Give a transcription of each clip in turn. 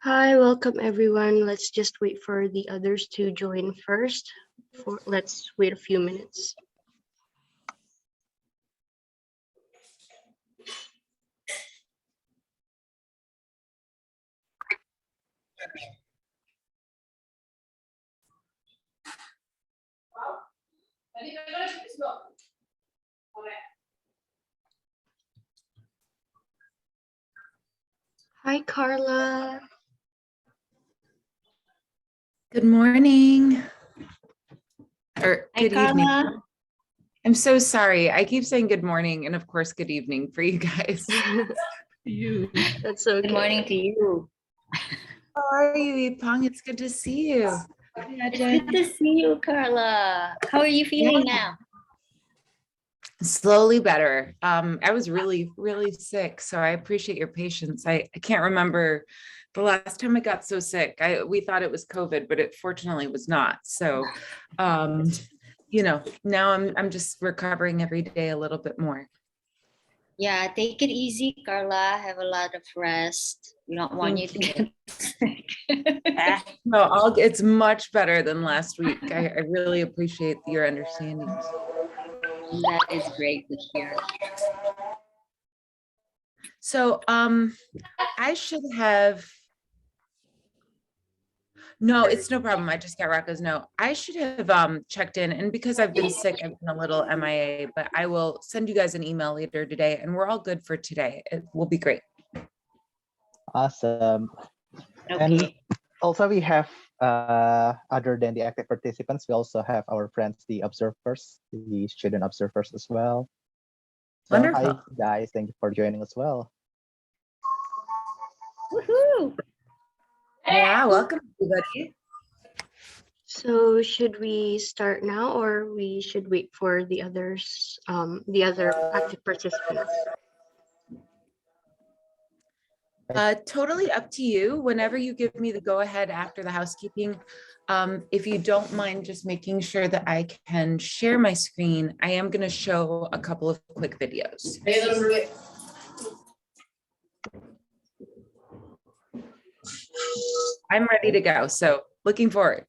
Hi, welcome everyone. Let's just wait for the others to join first. Let's wait a few minutes. Hi, Carla. Good morning. Or good evening. Carla. I'm so sorry. I keep saying good morning and of course good evening for you guys. That's okay. Good morning to you. How are you, Ipong? It's good to see you. It's good to see you, Carla. How are you feeling now? Slowly better. I was really sick, so I appreciate your patience. I can't remember the last time I got so sick. We thought it was COVID, but it fortunately was not. So, now I'm just recovering every day a little bit more. Yeah, take it easy, Carla. Have a lot of rest. We don't want you to get sick. No, it's much better than last week. I really appreciate your understanding. That is great to hear. So I should have, no, it's no problem. I just got Rocco's note. I should have checked in, and because I've been sick, I've been a little MIA, but I will send you guys an email later today and we're all good for today. It will be great. Awesome. Okay. And also we have, other than the active participants, we also have our friends, the observers, the student observers as well. So Wonderful. hi guys, thank you for joining as well. Woohoo! Yeah, welcome everybody. So should we start now or we should wait for the others, the other active participants? Totally up to you. Whenever you give me the go ahead after the housekeeping, if you don't mind just making sure that I can share my screen, I am going to show a couple of quick videos. I'm ready to go, so looking forward.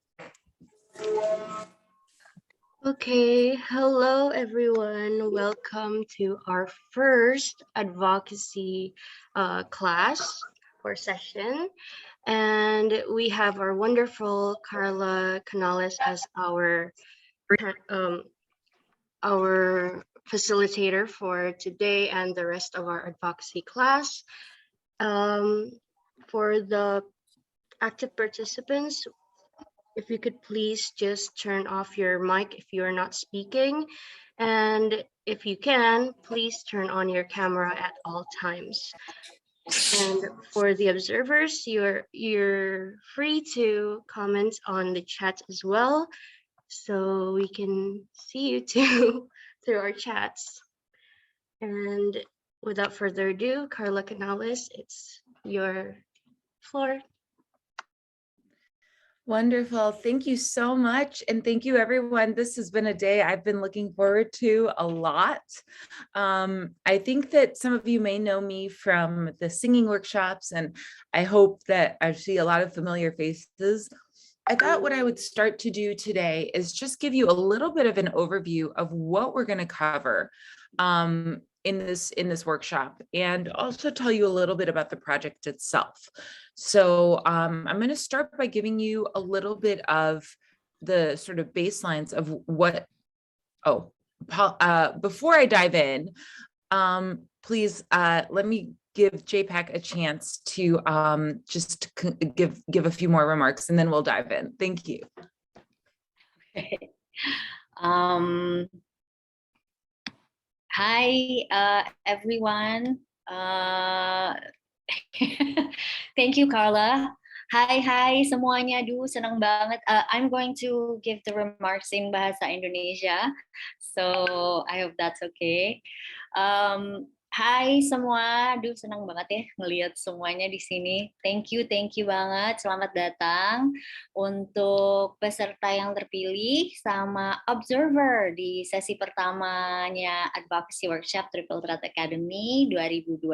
Okay, hello everyone. Welcome to our first advocacy class or session. And we have our wonderful Carla Canales as our facilitator for today and the rest of our advocacy class. For the active participants, if you could please just turn off your mic if you are not speaking. And if you can, please turn on your camera at all times. And for the observers, you're free to comment on the chat as well, so we can see you too through our chats. And without further ado, Carla Canales, it's your floor. Wonderful. Thank you so much. And thank you, everyone. This has been a day I've been looking forward to a lot. I think that some of you may know me from the singing workshops, and I hope that I see a lot of familiar faces. I thought what I would start to do today is just give you a little bit of an overview of what we're going to cover in this workshop, and also tell you a little bit about the project itself. So I'm going to start by giving you a little bit of the sort of baselines of what, before I dive in, please let me give JPAC a chance to just give a few more remarks, and then we'll dive in. Thank you. Okay. Hi, everyone. Thank you, Carla. Hi semuanya. Senang banget. I'm going to give the remarks in bahasa Indonesia, so I hope that's okay. Hai semua, senang banget ya ngelihat semuanya di sini. Thank you banget. Selamat datang untuk peserta yang terpilih sama observer di sesi pertamanya Advocacy Workshop Triple Threat Academy 2022.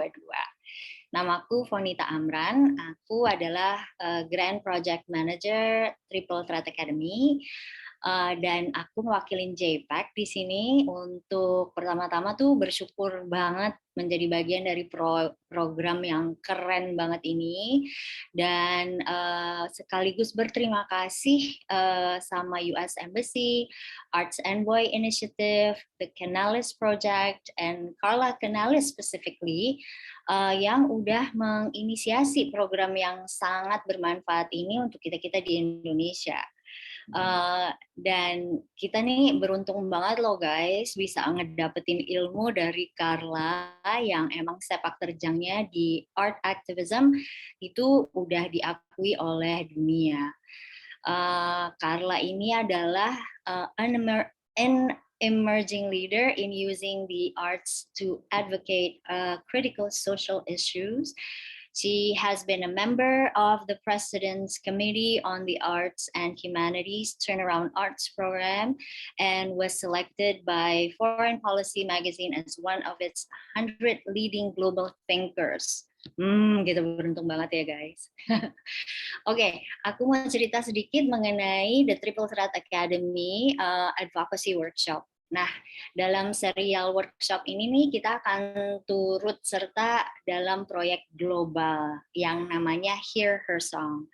Namaku Fonita Amran, aku adalah Grand Project Manager Triple Threat Academy. Dan aku mewakilin JPAC di sini untuk pertama-tama tuh bersyukur banget menjadi bagian dari program yang keren banget ini, dan sekaligus berterima kasih sama US Embassy, Arts Envoy Initiative, the Canales Project, and Carla Canales specifically yang udah menginisiasi program yang sangat bermanfaat ini untuk kita-kita di Indonesia. Dan kita nih beruntung banget loh guys bisa ngedapetin ilmu dari Carla yang emang sepak terjangnya di art activism itu udah diakui oleh dunia. Carla ini adalah an emerging leader in using the arts to advocate critical social issues. She has been a member of the President's Committee on the Arts and Humanities Turnaround Arts Program and was selected by Foreign Policy Magazine as one of its 100 leading global thinkers. Gitu beruntung banget ya guys. Oke, aku mau cerita sedikit mengenai The Triple Threat Academy Advocacy Workshop. Nah, dalam serial workshop ini nih kita akan turut serta dalam proyek global yang namanya Hear Her Song.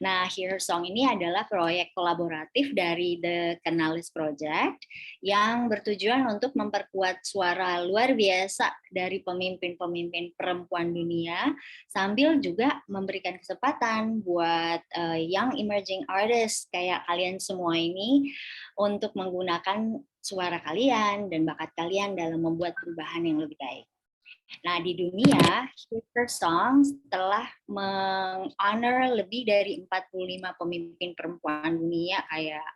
Nah, Hear Her Song ini adalah proyek kolaboratif dari The Canales Project yang bertujuan untuk memperkuat suara luar biasa dari pemimpin-pemimpin perempuan dunia sambil juga memberikan kesempatan buat young emerging artists kayak kalian semua ini untuk menggunakan suara kalian dan bakat kalian dalam membuat perubahan yang lebih baik. Nah, di dunia, Hear Her Song telah meng-honor lebih dari 45 pemimpin perempuan dunia kayak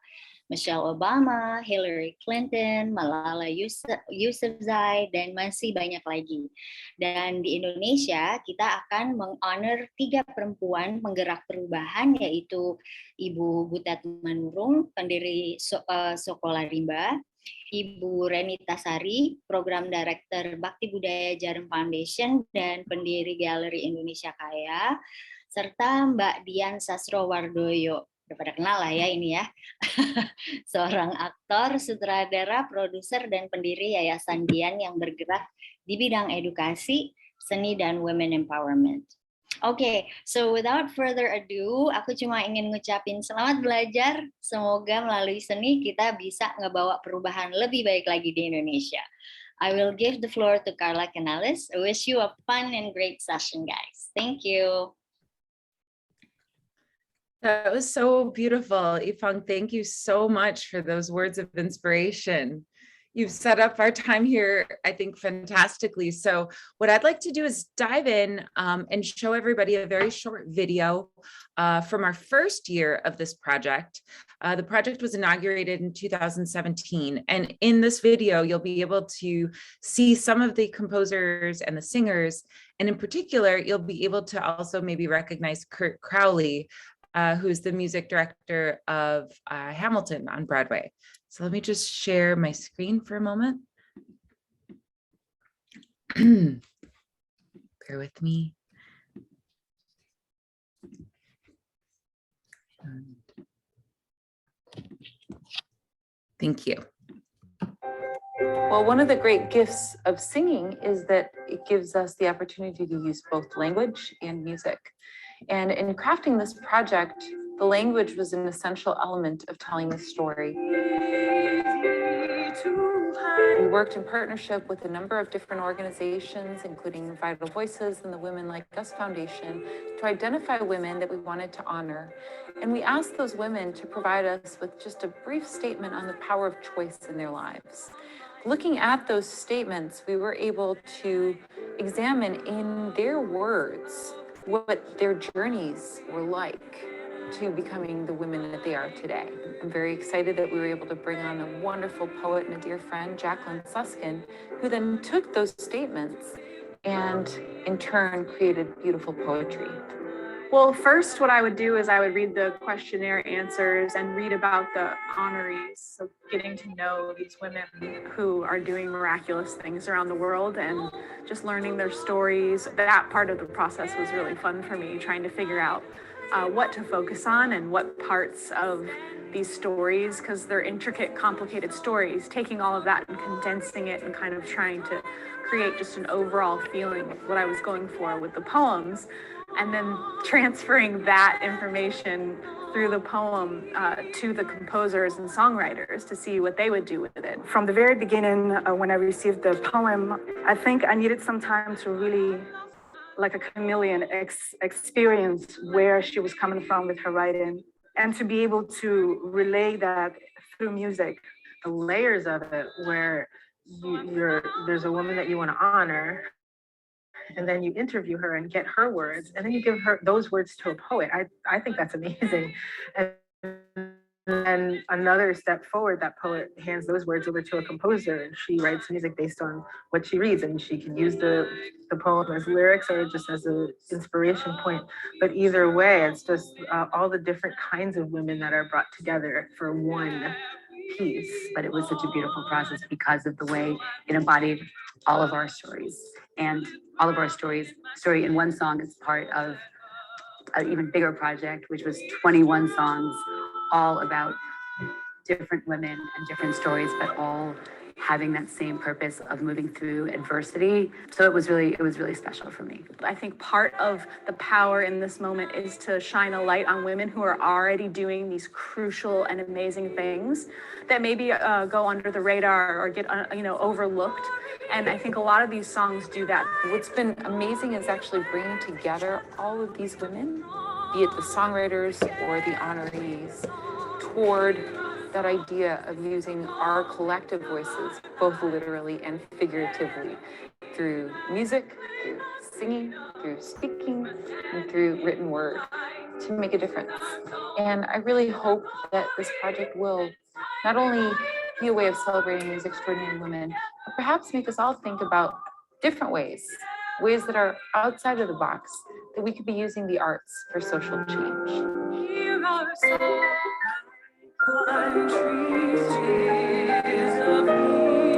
Michelle Obama, Hillary Clinton, Malala Yousafzai, dan masih banyak lagi. Dan di Indonesia, kita akan meng-honor 3 perempuan penggerak perubahan, yaitu Ibu Butet Manurung, pendiri Sekolah Rimba, Ibu Renita Sari, Program Director Bakti Budaya Jarum Foundation dan pendiri Galeri Indonesia Kaya, serta Mbak Dian Sastrowardoyo. Udah pada kenal lah ya ini ya. Seorang aktor, sutradara, produser, dan pendiri Yayasan Dian yang bergerak di bidang edukasi, seni, dan women empowerment. Oke, so without further ado, aku cuma ingin ngucapin selamat belajar. Semoga melalui seni kita bisa ngebawa perubahan lebih baik lagi di Indonesia. I will give the floor to Carla Canales. I wish you a fun and great session, guys. Thank you. That was so beautiful. Ifang, thank you so much for those words of inspiration. You've set up our time here, I think, fantastically. So what I'd like to do is dive in and show everybody a very short video from our first year of this project. The project was inaugurated in 2017. And in this video, you'll be able to see some of the composers and the singers. And in particular, you'll be able to also maybe recognize Kurt Crowley, who's the music director of Hamilton on Broadway. So let me just share my screen for a moment. Bear with me. Thank you. Well, one of the great gifts of singing is that it gives us the opportunity to use both language and music. And in crafting this project, the language was an essential element of telling the story. We worked in partnership with a number of different organizations, including Vital Voices and the Women Like Us Foundation, to identify women that we wanted to honor. And we asked those women to provide us with just a brief statement on the power of choice in their lives. Looking at those statements, we were able to examine in their words what their journeys were like to becoming the women that they are today. I'm very excited that we were able to bring on a wonderful poet and a dear friend, Jacqueline Suskin, who then took those statements and in turn created beautiful poetry. Well, first, what I would do is I would read the questionnaire answers and read about the honorees. So getting to know these women who are doing miraculous things around the world and just learning their stories. That part of the process was really fun for me, trying to figure out what to focus on and what parts of these stories, because they're intricate, complicated stories, taking all of that and condensing it and kind of trying to create just an overall feeling of what I was going for with the poems, and then transferring that information through the poem to the composers and songwriters to see what they would do with it. From the very beginning, when I received the poem, I think I needed some time to really, like a chameleon, experience where she was coming from with her writing, and to be able to relay that through music. The layers of it, where there's a woman that you want to honor, and then you interview her and get her words, and then you give her those words to a poet. I think that's amazing. And another step forward, that poet hands those words over to a composer, and she writes music based on what she reads, and she can use the poem as lyrics or just as an inspiration point. But either way, it's just all the different kinds of women that are brought together for one piece. But it was such a beautiful process because of the way it embodied all of our stories, and all of our story in one song is part of an even bigger project, which was 21 songs, all about different women and different stories, but all having that same purpose of moving through adversity. So it was really special for me. I think part of the power in this moment is to shine a light on women who are already doing these crucial and amazing things that maybe go under the radar or get overlooked. And I think a lot of these songs do that. What's been amazing is actually bringing together all of these women, be it the songwriters or the honorees, toward that idea of using our collective voices, both literally and figuratively, through music, through singing, through speaking, and through written word, to make a difference. And I really hope that this project will not only be a way of celebrating these extraordinary women, but perhaps make us all think about different ways that are outside of the box, that we could be using the arts for social change. Here are countries, tears of me,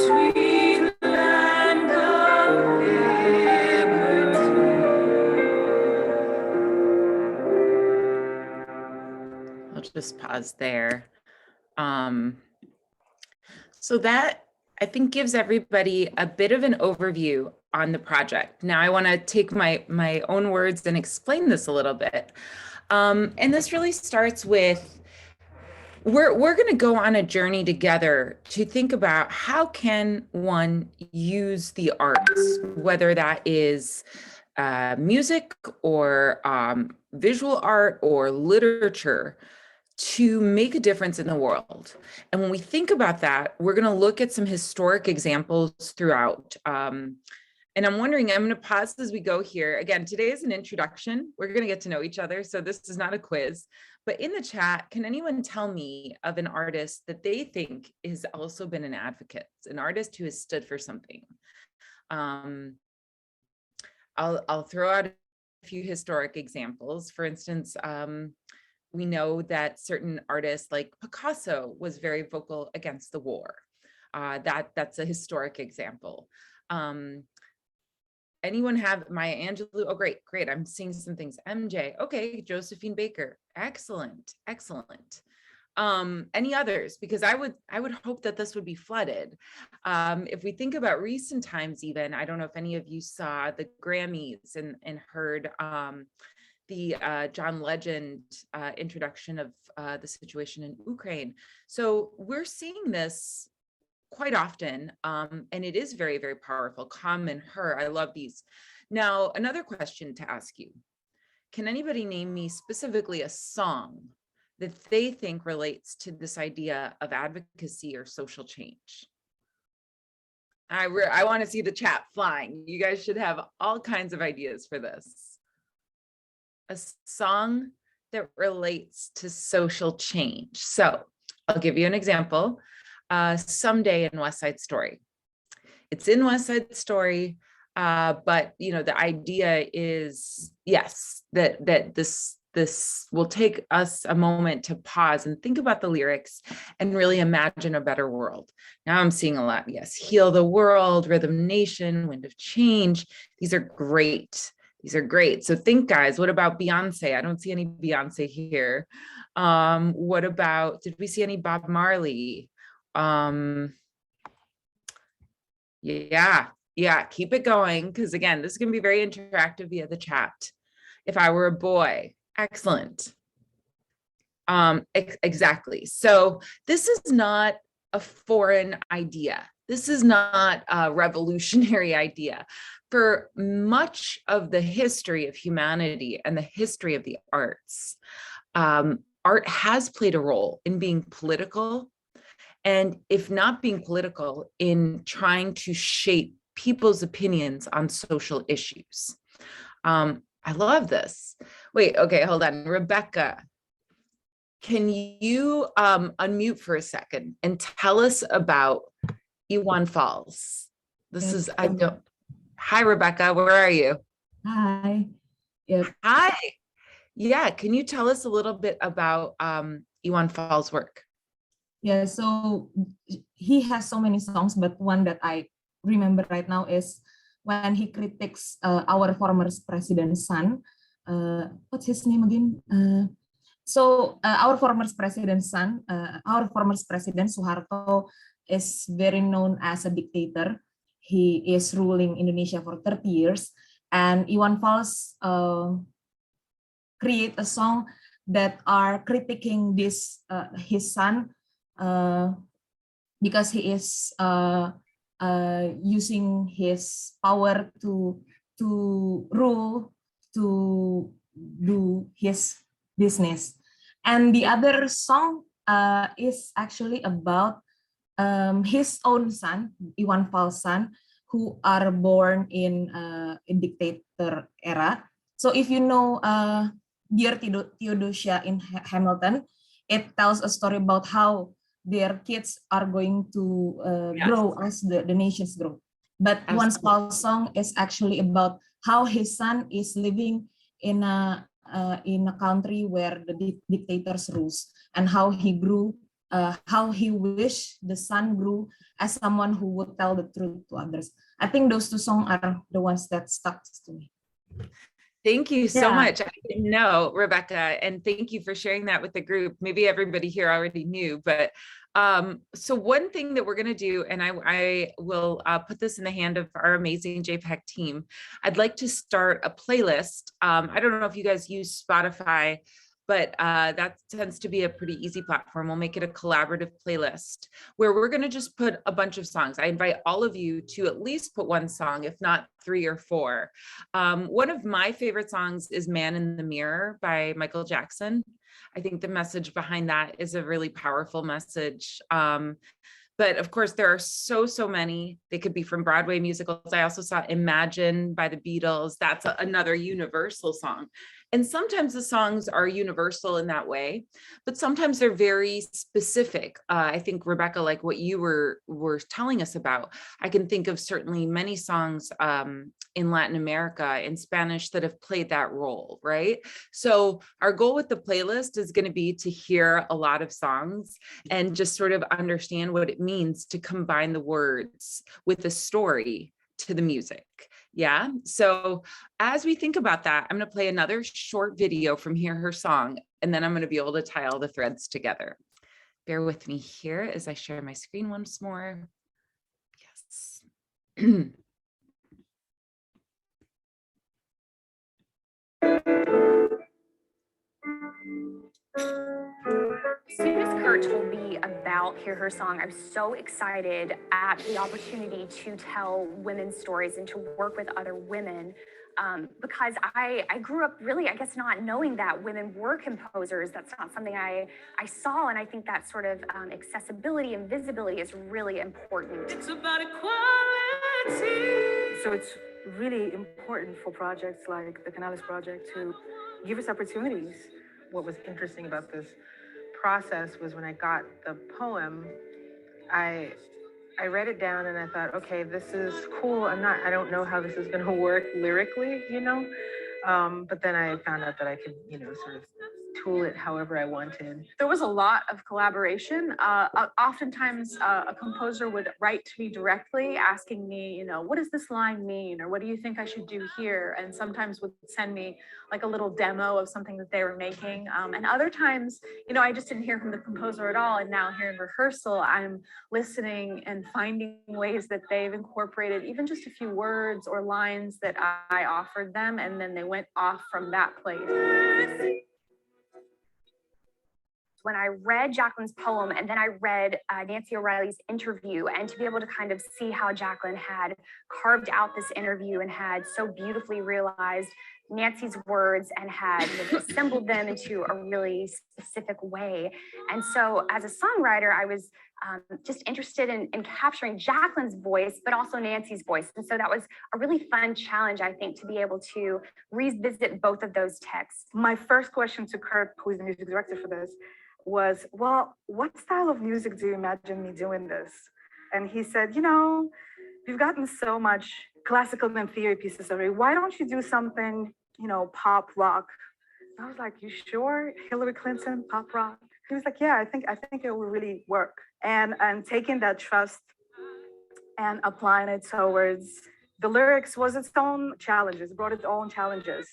sweet land of liberty. I'll just pause there. So that, I think, gives everybody a bit of an overview on the project. Now I want to take my own words and explain this a little bit. And this really starts with, we're going to go on a journey together to think about how can one use the arts, whether that is music or visual art or literature, to make a difference in the world. And when we think about that, we're going to look at some historic examples throughout. And I'm wondering, I'm going to pause as we go here. Again, today is an introduction. We're going to get to know each other. So this is not a quiz, but in the chat, can anyone tell me of an artist that they think has also been an advocate, an artist who has stood for something? I'll throw out a few historic examples. For instance, we know that certain artists like Picasso was very vocal against the war. That's a historic example. Anyone have Maya Angelou? Oh, great. I'm seeing some things. MJ. Okay, Josephine Baker. Excellent. Any others? Because I would hope that this would be flooded. If we think about recent times, even, I don't know if any of you saw the Grammys and heard the John Legend introduction of the situation in Ukraine. So we're seeing this quite often, and it is very, very powerful. Come and Her, I love these. Now, another question to ask you. Can anybody name me specifically a song that they think relates to this idea of advocacy or social change? I want to see the chat flying. You guys should have all kinds of ideas for this. A song that relates to social change. So I'll give you an example. Someday in West Side Story. It's in West Side Story. But the idea is, yes, that this will take us a moment to pause and think about the lyrics and really imagine a better world. Now I'm seeing a lot. Yes, Heal the World, Rhythm Nation, Wind of Change. These are great. These are great. So think, guys, what about Beyonce? I don't see any Beyonce here. What about, did we see any Bob Marley? Yeah, keep it going. Because again, this is going to be very interactive via the chat. If I Were a Boy, excellent. Exactly. So this is not a foreign idea. This is not a revolutionary idea. For much of the history of humanity and the history of the arts, art has played a role in being political, and if not being political, in trying to shape people's opinions on social issues. I love this. Wait, okay, hold on. Rebecca, can you unmute for a second and tell us about Iwan Falls? This is, I don't, hi, Rebecca, where are you? Hi. Yep. Hi. Yeah, can you tell us a little bit about Iwan Falls' work? Yeah, so he has so many songs, but one that I remember right now is when he critiques our former president's son. What's his name again? Our former president's son, our former president Suharto is very known as a dictator. He is ruling Indonesia for 30 years, and Iwan Fals create a song that are critiquing this his son because he is using his power to rule, to do his business. And the other song is actually about his own son, Iwan Fals' son, who are born in a dictator era. So if you know Dear Theodosia in Hamilton, it tells a story about how their kids are going to grow as the nations grow. But Iwan Fals' song is actually about how his son is living in a country where the dictators rules, and how he grew, how he wished the son grew as someone who would tell the truth to others. I think those two songs are the ones that stuck to me. Thank you so much. I didn't know, Rebecca, and thank you for sharing that with the group. Maybe everybody here already knew, but so one thing that we're going to do, and I will put this in the hand of our amazing JPAC team. I'd like to start a playlist. I don't know if you guys use Spotify, but that tends to be a pretty easy platform. We'll make it a collaborative playlist where we're going to just put a bunch of songs. I invite all of you to at least put one song, if not 3 or 4. One of my favorite songs is Man in the Mirror by Michael Jackson. I think the message behind that is a really powerful message. But of course, there are so many. They could be from Broadway musicals. I also saw Imagine by the Beatles. That's another universal song. And sometimes the songs are universal in that way, but sometimes they're very specific. I think, Rebecca, like what you were telling us about, I can think of certainly many songs in Latin America, in Spanish, that have played that role, right? So our goal with the playlist is going to be to hear a lot of songs and just sort of understand what it means to combine the words with the story to the music. Yeah. So as we think about that, I'm going to play another short video from Hear Her Song, and then I'm going to be able to tie all the threads together. Bear with me here as I share my screen once more. Yes. As soon as Kurt told me about Hear Her Song, I was so excited at the opportunity to tell women's stories and to work with other women, because I grew up really, I guess, not knowing that women were composers. That's not something I saw, and I think that sort of accessibility and visibility is really important. It's about equality. So it's really important for projects like the Canales project to give us opportunities. What was interesting about this process was when I got the poem, I I read it down and I thought, okay, this is cool. I don't know how this is going to work lyrically, you know? But then I found out that I could, you know, sort of tool it however I wanted. There was a lot of collaboration. Oftentimes, a composer would write to me directly, asking me, you know, what does this line mean, or what do you think I should do here? And sometimes would send me like a little demo of something that they were making. And other times, you know, I just didn't hear from the composer at all. And now here in rehearsal, I'm listening and finding ways that they've incorporated even just a few words or lines that I offered them, and then they went off from that place. When I read Jacqueline's poem and then I read Nancy O'Reilly's interview, and to be able to kind of see how Jacqueline had carved out this interview and had so beautifully realized Nancy's words and had assembled them into a really specific way. And so as a songwriter, I was just interested in capturing Jacqueline's voice, but also Nancy's voice. And so that was a really fun challenge, I think, to be able to revisit both of those texts. My first question to Kurt, who is the music director for this, was, well, what style of music do you imagine me doing this? And he said, you know, you've gotten so much classical and theory pieces already. Why don't you do something, you know, pop rock? I was like, you sure? Hillary Clinton, pop rock? He was like, yeah, I think it will really work. And taking that trust and applying it towards the lyrics was its own challenges, brought its own challenges.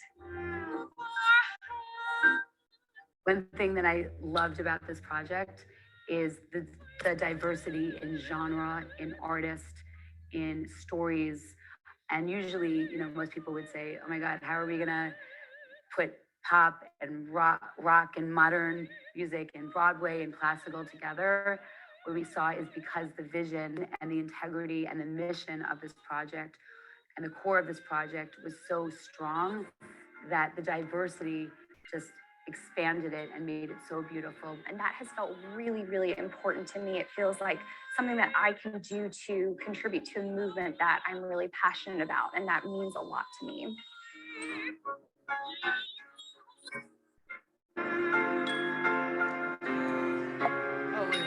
One thing that I loved about this project is the diversity in genre, in artist, in stories. And usually, you know, most people would say, oh my God, how are we gonna put pop and rock and modern music and Broadway and classical together? What we saw is because the vision and the integrity and the mission of this project and the core of this project was so strong that the diversity just expanded it and made it so beautiful. And that has felt really, really important to me. It feels like something that I can do to contribute to a movement that I'm really passionate about, and that means a lot to me. Oh, wait.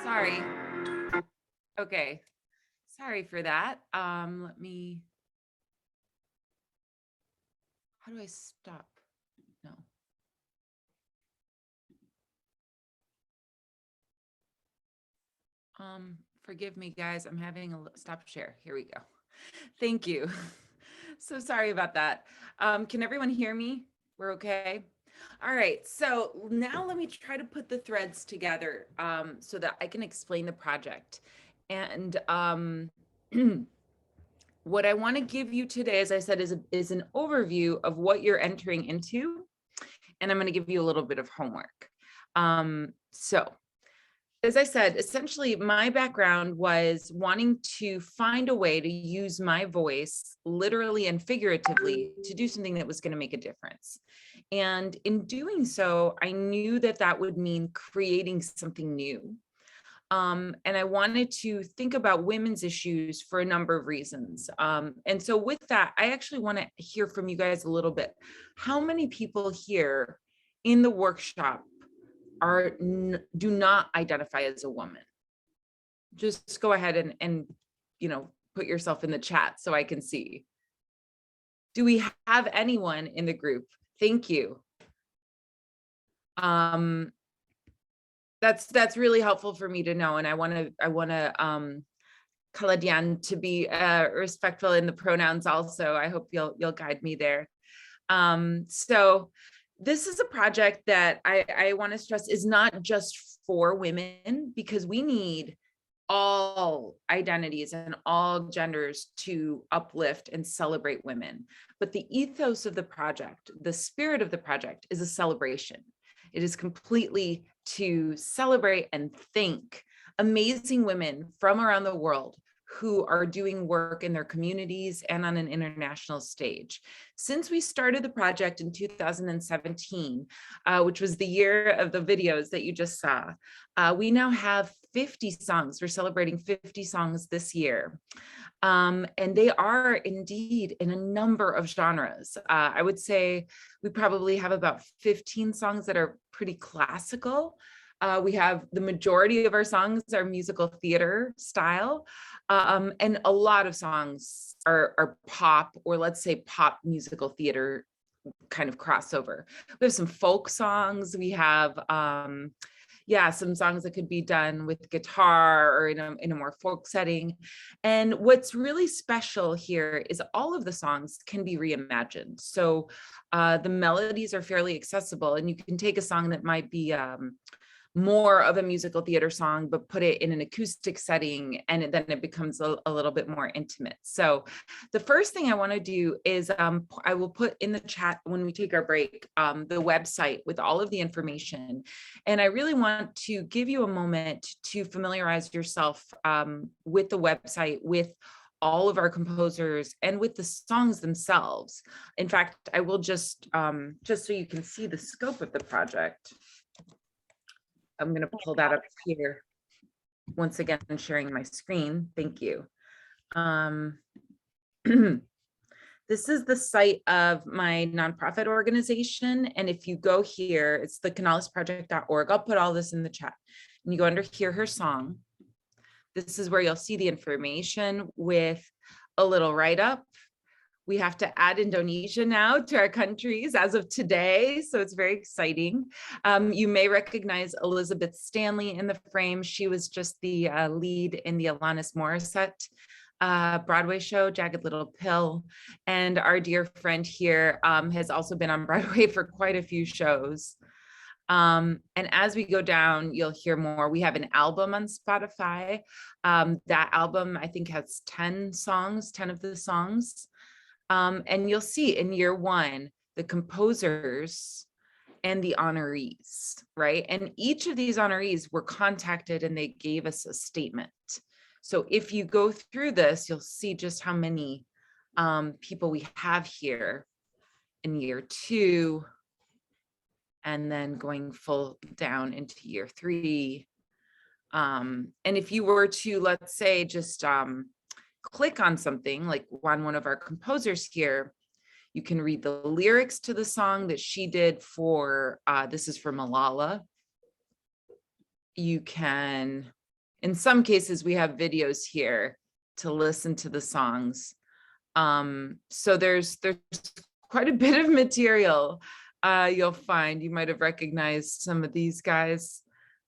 Sorry. Okay. Sorry for that. Let me, how do I stop? No. Forgive me, guys. I'm having a stop share. Here we go. Thank you. So sorry about that. Can everyone hear me? We're okay. All right. So now let me try to put the threads together so that I can explain the project. And what I want to give you today, as I said, is an overview of what you're entering into. And I'm going to give you a little bit of homework. So as I said, essentially my background was wanting to find a way to use my voice literally and figuratively to do something that was going to make a difference. And in doing so, I knew that that would mean creating something new. And I wanted to think about women's issues for a number of reasons. And so with that, I actually want to hear from you guys a little bit. How many people here in the workshop do not identify as a woman? Just go ahead and you know, put yourself in the chat so I can see. Do we have anyone in the group? Thank you. That's really helpful for me to know, and I want to Kaladian to be respectful in the pronouns also. I hope you'll guide me there. So this is a project that I want to stress is not just for women, because we need all identities and all genders to uplift and celebrate women. But the ethos of the project, the spirit of the project, is a celebration. It is completely to celebrate and thank amazing women from around the world who are doing work in their communities and on an international stage. Since we started the project in 2017, which was the year of the videos that you just saw, we now have 50 songs. We're celebrating 50 songs this year. And they are indeed in a number of genres. I would say we probably have about 15 songs that are pretty classical. We have the majority of our songs are musical theater style, and a lot of songs are pop, or let's say pop musical theater kind of crossover. We have some folk songs. We have some songs that could be done with guitar or in a more folk setting. And what's really special here is all of the songs can be reimagined. So the melodies are fairly accessible, and you can take a song that might be more of a musical theater song, but put it in an acoustic setting, and then it becomes a little bit more intimate. So the first thing I want to do is I will put in the chat when we take our break the website with all of the information. And I really want to give you a moment to familiarize yourself with the website, with all of our composers, and with the songs themselves. In fact, I will just so you can see the scope of the project, I'm going to pull that up here. Once again, sharing my screen. Thank you. This is the site of my nonprofit organization. And if you go here, it's the canalesproject.org. I'll put all this in the chat. And you go under Hear Her Song. This is where you'll see the information with a little write-up. We have to add Indonesia now to our countries as of today, so it's very exciting. You may recognize Elizabeth Stanley in the frame. She was just the lead in the Alanis Morissette Broadway show, Jagged Little Pill. And our dear friend here has also been on Broadway for quite a few shows. And as we go down, you'll hear more. We have an album on Spotify. That album, I think, has 10 songs, 10 of the songs. And you'll see in year one, the composers and the honorees, right? And each of these honorees were contacted and they gave us a statement. So if you go through this, you'll see just how many people we have here in year two, and then going full down into year three. And if you were to, let's say, just click on something like on one of our composers here, you can read the lyrics to the song that she did for, this is for Malala. You can, in some cases, we have videos here to listen to the songs. So there's quite a bit of material you'll find. You might have recognized some of these guys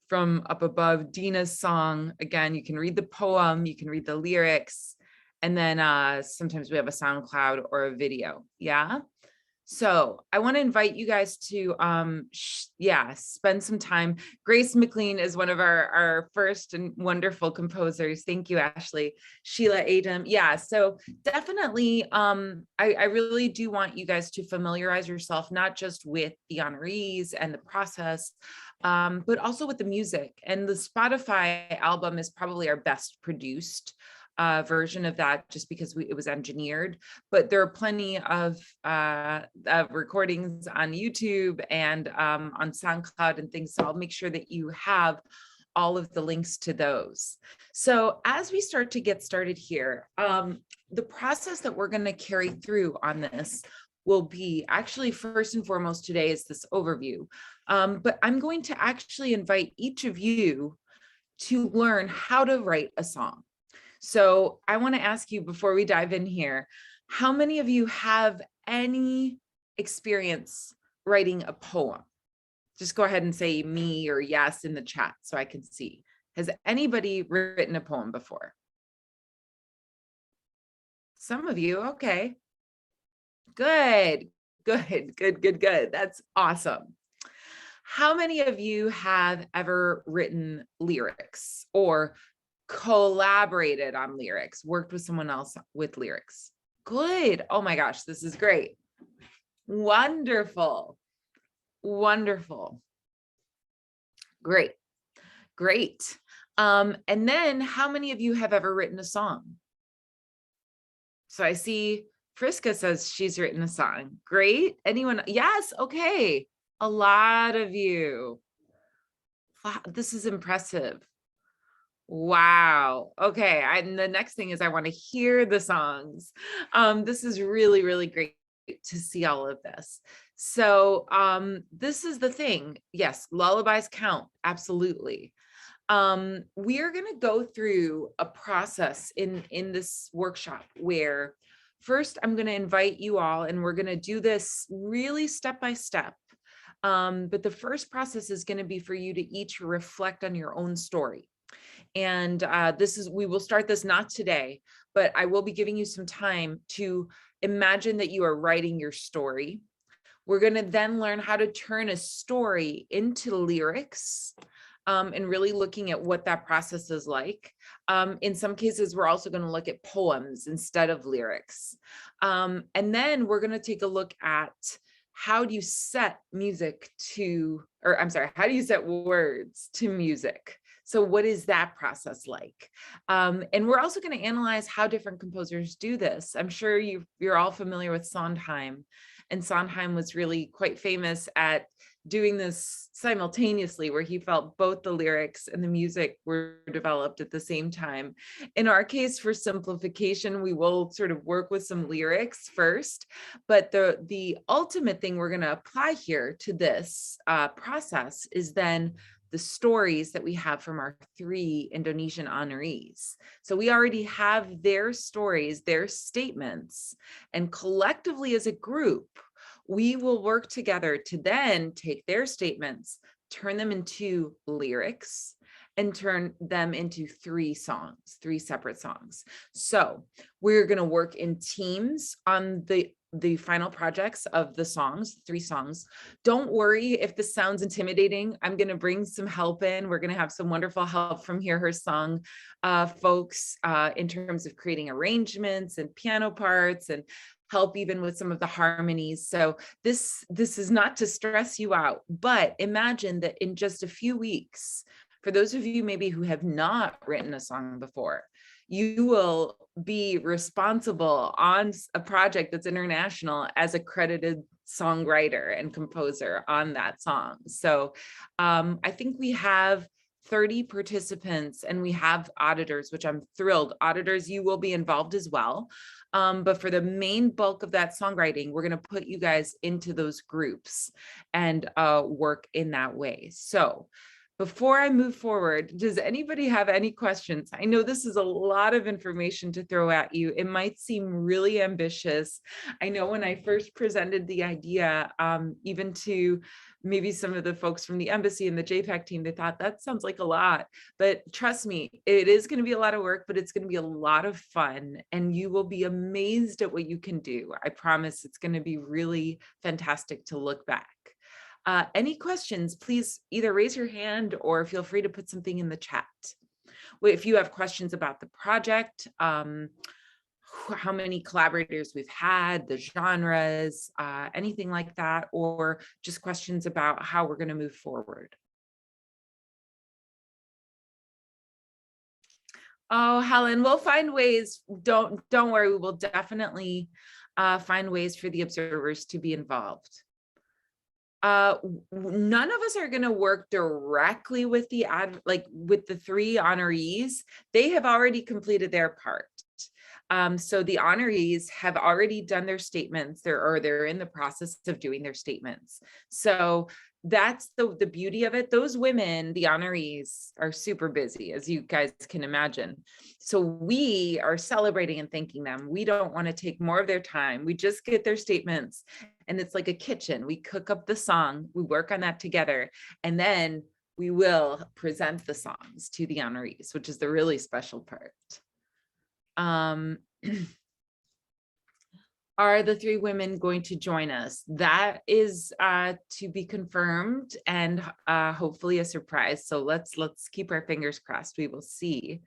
from up above. Dina's song, again, you can read the poem, you can read the lyrics. And then sometimes we have a SoundCloud or a video. Yeah. So I want to invite you guys to, spend some time. Grace McLean is one of our first and wonderful composers. Thank you, Ashley. Sheila Adam. Yeah. So definitely, I really do want you guys to familiarize yourself, not just with the honorees and the process, but also with the music. And the Spotify album is probably our best produced version of that, just because it was engineered, but there are plenty of recordings on YouTube and on SoundCloud and things. So I'll make sure that you have all of the links to those. So as we start to get started here, the process that we're going to carry through on this will be actually first and foremost today is this overview, but I'm going to actually invite each of you to learn how to write a song. So I want to ask you before we dive in here, how many of you have any experience writing a poem? Just go ahead and say me or yes in the chat so I can see. Has anybody written a poem before? Some of you, okay. Good. That's awesome. How many of you have ever written lyrics or collaborated on lyrics, worked with someone else with lyrics? Good. Oh my gosh, this is great. Wonderful. Great. And then how many of you have ever written a song? So I see Friska says she's written a song. Great. Anyone? Yes. Okay. A lot of you. This is impressive. Wow. Okay. And the next thing is I want to hear the songs. This is really, really great to see all of this. So this is the thing. Yes, lullabies count, absolutely. We are going to go through a process in this workshop where first I'm going to invite you all, and we're going to do this really step by step. But the first process is going to be for you to each reflect on your own story. And we will start this not today, but I will be giving you some time to imagine that you are writing your story. We're going to then learn how to turn a story into lyrics, and really looking at what that process is like. In some cases, we're also going to look at poems instead of lyrics. And then we're going to take a look at how do you set music to, or I'm sorry, how do you set words to music? So what is that process like? And we're also going to analyze how different composers do this. I'm sure you're all familiar with Sondheim, and Sondheim was really quite famous at doing this simultaneously, where he felt both the lyrics and the music were developed at the same time. In our case, for simplification, we will sort of work with some lyrics first, but the ultimate thing we're going to apply here to this process is then the stories that we have from our 3 Indonesian honorees. So we already have their stories, their statements, and collectively as a group, we will work together to then take their statements, turn them into lyrics, and turn them into 3 songs, 3 separate songs. So we're going to work in teams on the final projects of the songs, 3 songs. Don't worry if this sounds intimidating. I'm going to bring some help in. We're going to have some wonderful help from Hear Her Song folks in terms of creating arrangements and piano parts, and help even with some of the harmonies. So this is not to stress you out, but imagine that in just a few weeks, for those of you maybe who have not written a song before, you will be responsible on a project that's international as a credited songwriter and composer on that song. So I think we have 30 participants, and we have auditors, which I'm thrilled. Auditors, you will be involved as well. But for the main bulk of that songwriting, we're going to put you guys into those groups and work in that way. So before I move forward, does anybody have any questions? I know this is a lot of information to throw at you. It might seem really ambitious. I know when I first presented the idea, even to maybe some of the folks from the embassy and the JPAC team, they thought that sounds like a lot, but trust me, it is going to be a lot of work, but it's going to be a lot of fun, and you will be amazed at what you can do. I promise it's going to be really fantastic to look back. Any questions, please either raise your hand or feel free to put something in the chat. If you have questions about the project, how many collaborators we've had, the genres, anything like that, or just questions about how we're going to move forward. Oh, Helen, we'll find ways. Don't worry, we will definitely find ways for the observers to be involved. None of us are going to work directly with with the 3 honorees. They have already completed their part. So the honorees have already done their statements, they're in the process of doing their statements. So that's the beauty of it. Those women, the honorees, are super busy, as you guys can imagine. So we are celebrating and thanking them. We don't want to take more of their time. We just get their statements, and it's like a kitchen. We cook up the song, we work on that together, and then we will present the songs to the honorees, which is the really special part. Are the 3 women going to join us? That is to be confirmed, and hopefully a surprise. So let's keep our fingers crossed. We will see.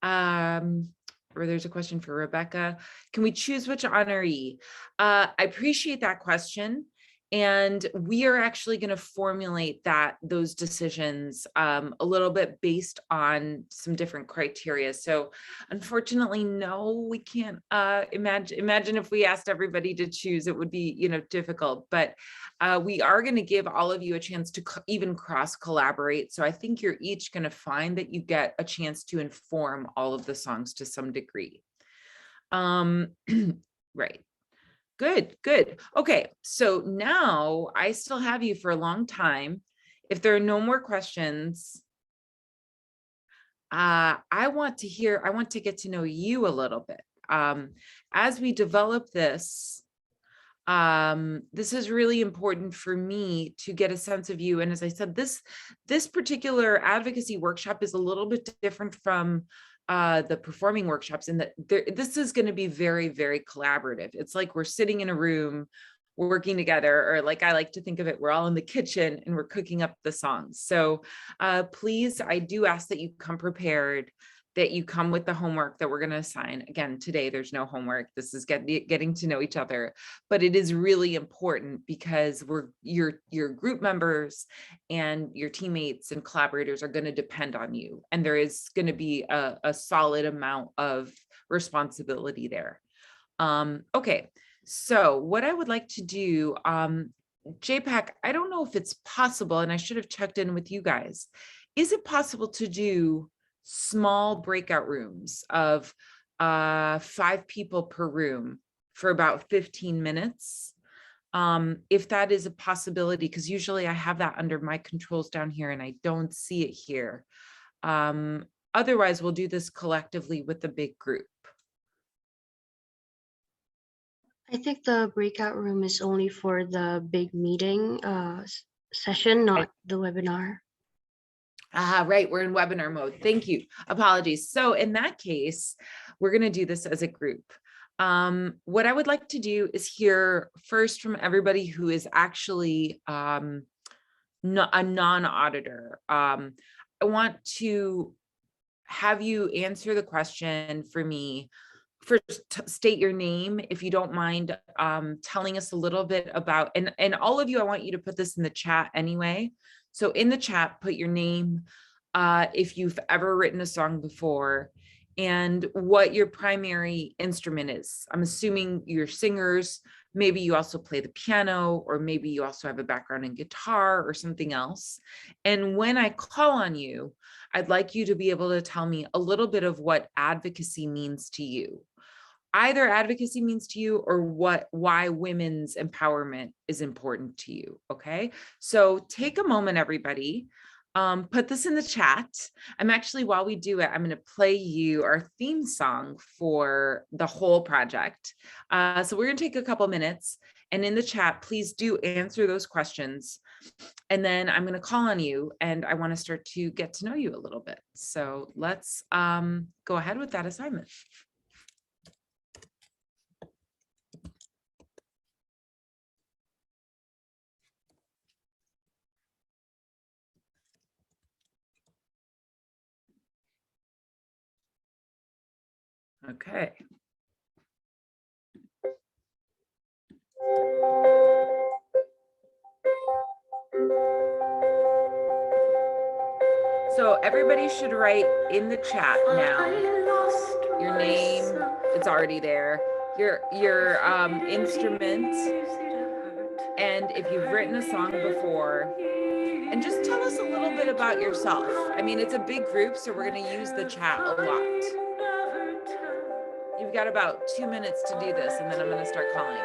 Or there's a question for Rebecca. Can we choose which honoree? I appreciate that question. And we are actually going to formulate those decisions a little bit based on some different criteria. So unfortunately, no, we can't imagine if we asked everybody to choose, it would be, difficult, but we are going to give all of you a chance to even cross collaborate. So I think you're each going to find that you get a chance to inform all of the songs to some degree. Right. Good, good. Okay, so now I still have you for a long time. If there are no more questions, I want to get to know you a little bit. As we develop this, this is really important for me to get a sense of you. And as I said, this particular advocacy workshop is a little bit different from the performing workshops in that this is going to be very, very collaborative. It's like we're sitting in a room working together, or like I like to think of it, we're all in the kitchen and we're cooking up the songs. So please, I do ask that you come prepared, that you come with the homework that we're going to assign. Again, today there's no homework. This is getting to know each other, but it is really important because your group members and your teammates and collaborators are going to depend on you. And there is going to be a solid amount of responsibility there. Okay, so what I would like to do, JPAC, I don't know if it's possible, and I should have checked in with you guys. Is it possible to do small breakout rooms of 5 people per room for about 15 minutes? If that is a possibility, because usually I have that under my controls down here and I don't see it here. Otherwise, we'll do this collectively with the big group. I think the breakout room is only for the big meeting session, not the webinar. Right, we're in webinar mode. Thank you. Apologies. So in that case, we're going to do this as a group. What I would like to do is hear first from everybody who is actually a non-auditor. I want to have you answer the question for me. First, state your name, if you don't mind telling us a little bit about, and all of you, I want you to put this in the chat anyway. So in the chat, put your name, if you've ever written a song before, and what your primary instrument is. I'm assuming you're singers, maybe you also play the piano, or maybe you also have a background in guitar or something else. And when I call on you, I'd like you to be able to tell me a little bit of what advocacy means to you. Either advocacy means to you or why women's empowerment is important to you, okay? So take a moment, everybody. Put this in the chat. I'm actually, while we do it, I'm gonna play you our theme song for the whole project. So we're gonna take a couple minutes, and in the chat, please do answer those questions. And then I'm gonna call on you, and I wanna start to get to know you a little bit. So let's go ahead with that assignment. Okay. So everybody should write in the chat now your name, it's already there, your instrument, and if you've written a song before, and just tell us a little bit about yourself. I mean, it's a big group, so we're going to use the chat a lot. You've got about 2 minutes to do this, and then I'm going to start calling.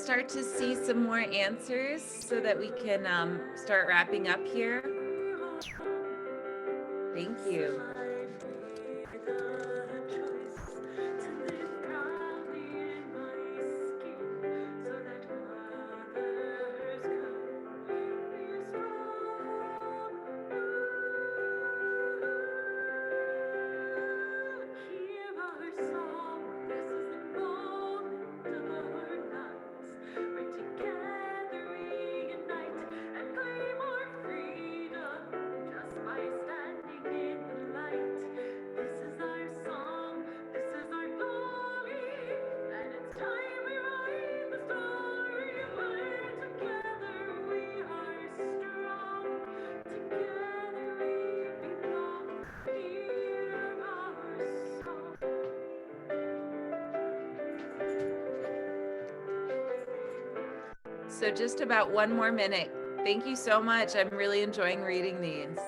start to see some more answers so that we can start wrapping up here? Thank you. So just about one more minute. Thank you so much. I'm really enjoying reading these.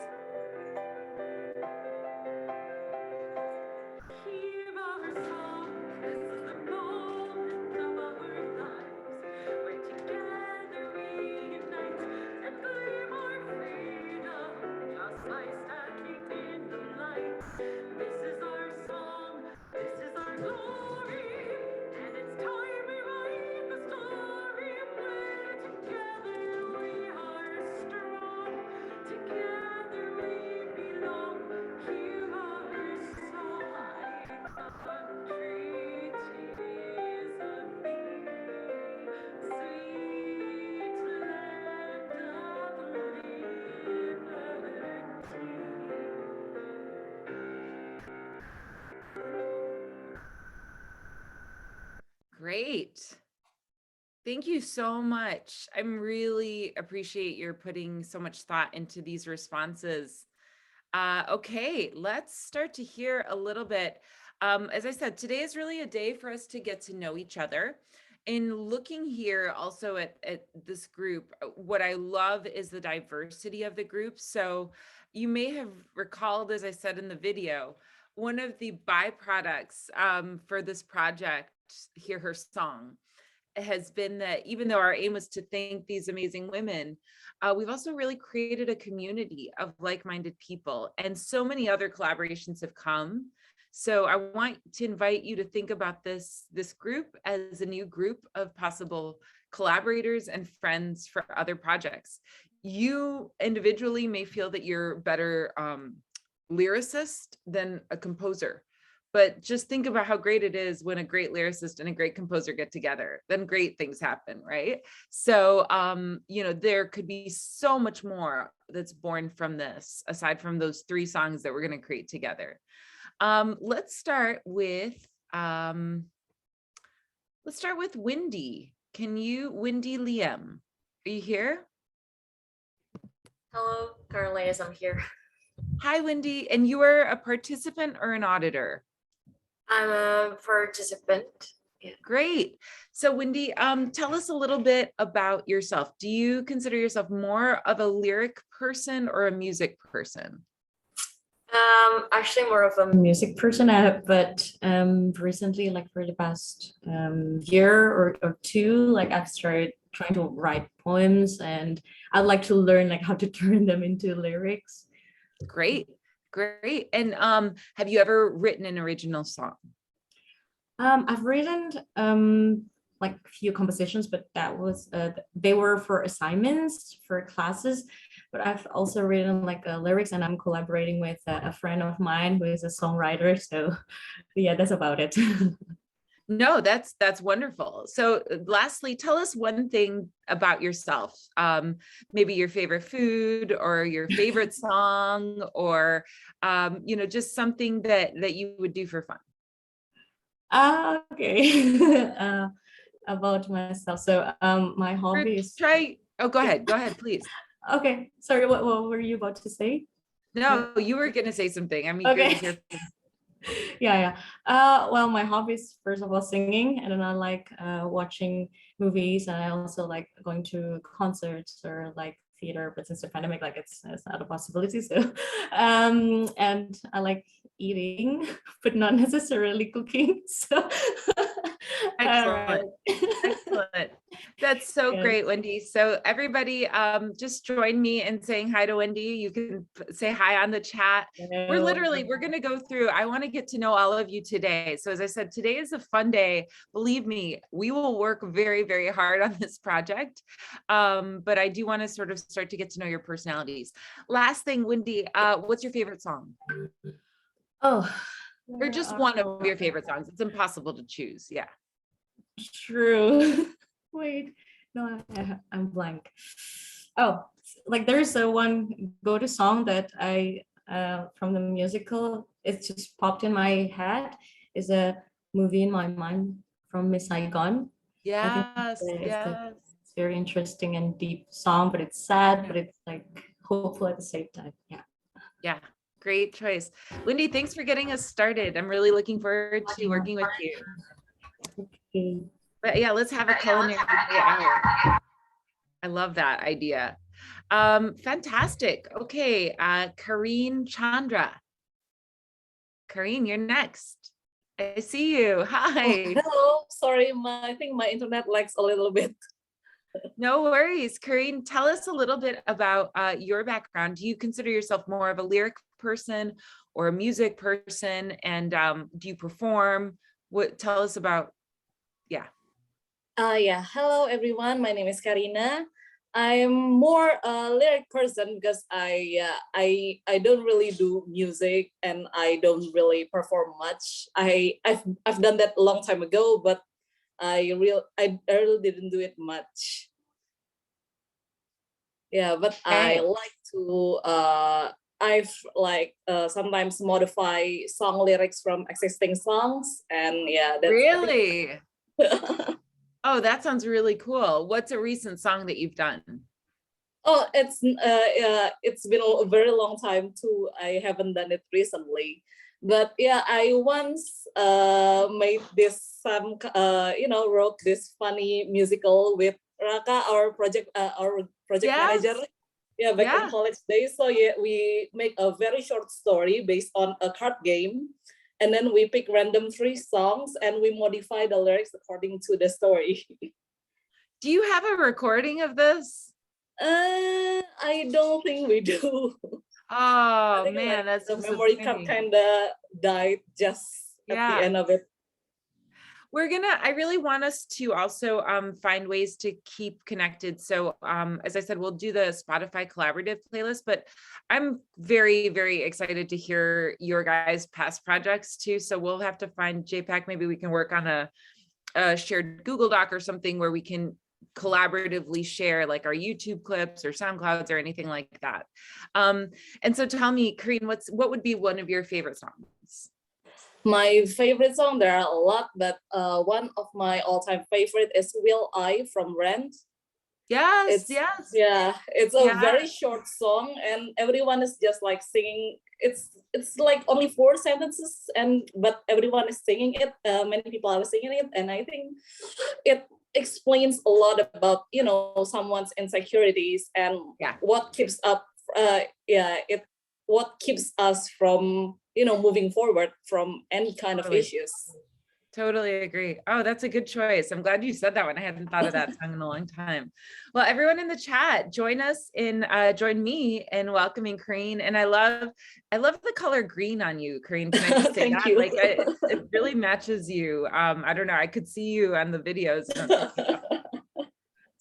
Great. Thank you so much. I'm really appreciate your putting so much thought into these responses. Okay, let's start to hear a little bit. As I said, today is really a day for us to get to know each other. In looking here also at this group, what I love is the diversity of the group. So you may have recalled, as I said in the video, one of the byproducts for this project, Hear Her Song, has been that even though our aim was to thank these amazing women, we've also really created a community of like-minded people, and so many other collaborations have come. So I want to invite you to think about this group as a new group of possible collaborators and friends for other projects. You individually may feel that you're better lyricist than a composer, but just think about how great it is when a great lyricist and a great composer get together, then great things happen, right? So, you know, there could be so much more that's born from this, aside from those 3 songs that we're going to create together. Let's start with Wendy. Wendy Liam, are you here? Hello, Carla, yes, I'm here. Hi, Wendy. And you are a participant or an auditor? I'm a participant. Yeah. Great. So Wendy, tell us a little bit about yourself. Do you consider yourself more of a lyric person or a music person? Actually more of a music person, but recently, like for the past year or 2, like I've started trying to write poems, and I'd like to learn like how to turn them into lyrics. Great. And have you ever written an original song? I've written like a few compositions, but that was they were for assignments for classes. But I've also written like lyrics, and I'm collaborating with a friend of mine who is a songwriter. So yeah, that's about it. No, that's wonderful. So lastly, tell us one thing about yourself. Maybe your favorite food or your favorite song, or you know, just something that you would do for fun. Okay. About myself. So my hobby is go ahead, please. Okay, sorry, what were you about to say? No, you were gonna say something. I'm eager to hear. Yeah. Well, my hobby is first of all singing, and then I like watching movies, and I also like going to concerts or like theater, but since the pandemic, like it's not a possibility. So and I like eating, but not necessarily cooking. So Excellent. Excellent. That's so Yes. great, Wendy. So everybody, just join me in saying hi to Wendy. You can say hi on the chat. We're going to go through, I want to get to know all of you today. So as I said, today is a fun day. Believe me, we will work very, very hard on this project. But I do want to sort of start to get to know your personalities. Last thing, Wendy, what's your favorite song? Oh, Or just one of your favorite songs. It's impossible to choose. Yeah. true. Wait, no, I'm blank. Oh, like there's a one go-to song that I from the musical. It just popped in my head. Is a movie in my mind from Miss Saigon. Yes. It's very interesting and deep song, but it's sad, but it's like hopeful at the same time. Yeah. Yeah. Great choice. Wendy, thanks for getting us started. I'm really looking forward to working with you. Okay. But yeah, let's have a culinary day hour. I love that idea. Fantastic. Okay, Kareen Chandra. Kareen, you're next. I see you. Hi. Oh, hello. Sorry, I think my internet lags a little bit. No worries. Kareen, tell us a little bit about your background. Do you consider yourself more of a lyric person or a music person? And do you perform? Tell us about, yeah. Yeah. Hello, everyone. My name is Karina. I'm more a lyric person because I don't really do music and I don't really perform much. I've done that a long time ago, but I really didn't do it much. Yeah, but I like to I've like sometimes modify song lyrics from existing songs, and yeah, that's really. Oh, that sounds really cool. What's a recent song that you've done? Oh, it's been a very long time too. I haven't done it recently, but yeah, I once made this wrote this funny musical with Raka, our project manager. Yeah, back in college days. So yeah, we make a very short story based on a card game. And then we pick random 3 songs and we modify the lyrics according to the story. Do you have a recording of this? I don't think we do. Oh man, that's the memory card kind of died just at the end of it. I really want us to also find ways to keep connected. So as I said, we'll do the Spotify collaborative playlist, but I'm very, very excited to hear your guys' past projects too. So we'll have to find JPAC. Maybe we can work on a shared Google Doc or something where we can collaboratively share like our YouTube clips or SoundClouds or anything like that. And so tell me, Kareen, what would be one of your favorite songs? My favorite song, there are a lot, but one of my all-time favorite is Will I from Rent. Yes. Yeah, it's a very short song and everyone is just like singing. It's like only 4 sentences, but everyone is singing it. Many people are singing it, and I think it explains a lot about someone's insecurities and what keeps what keeps us from moving forward from any kind of issues. Totally agree. Oh, that's a good choice. I'm glad you said that one. I hadn't thought of that song in a long time. Well, everyone in the chat, join me in welcoming Kareen. And I love the color green on you, Kareen. Can I just say that? Like it really matches you. I don't know. I could see you on the videos.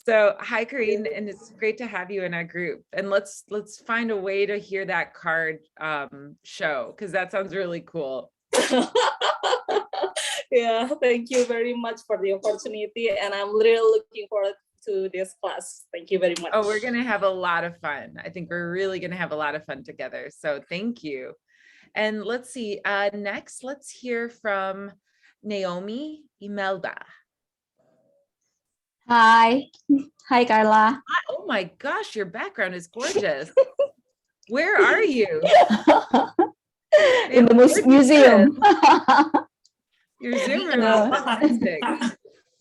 So hi, Kareen, and it's great to have you in our group. And let's find a way to hear that card show, because that sounds really cool. Yeah, thank you very much for the opportunity, and I'm really looking forward to this class. Thank you very much. Oh, we're gonna have a lot of fun. I think we're really gonna have a lot of fun together. So thank you. And let's see. Next, let's hear from Naomi Imelda. Hi. Hi, Carla. Oh my gosh, your background is gorgeous. Where are you? In the museum. Your Zoom room is fantastic.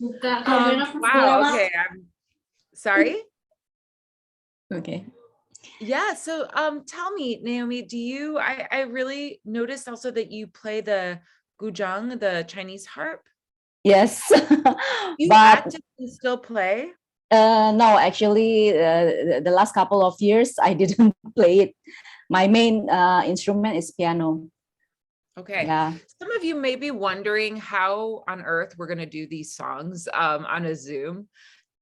Wow, okay. I'm sorry. Okay. Yeah, so tell me, Naomi, I really noticed also that you play the guzheng, the Chinese harp. Yes, You but actively still play? no, actually, the last couple of years I didn't play it. My main instrument is piano. Okay. Yeah. Some of you may be wondering how on earth we're going to do these songs on a Zoom.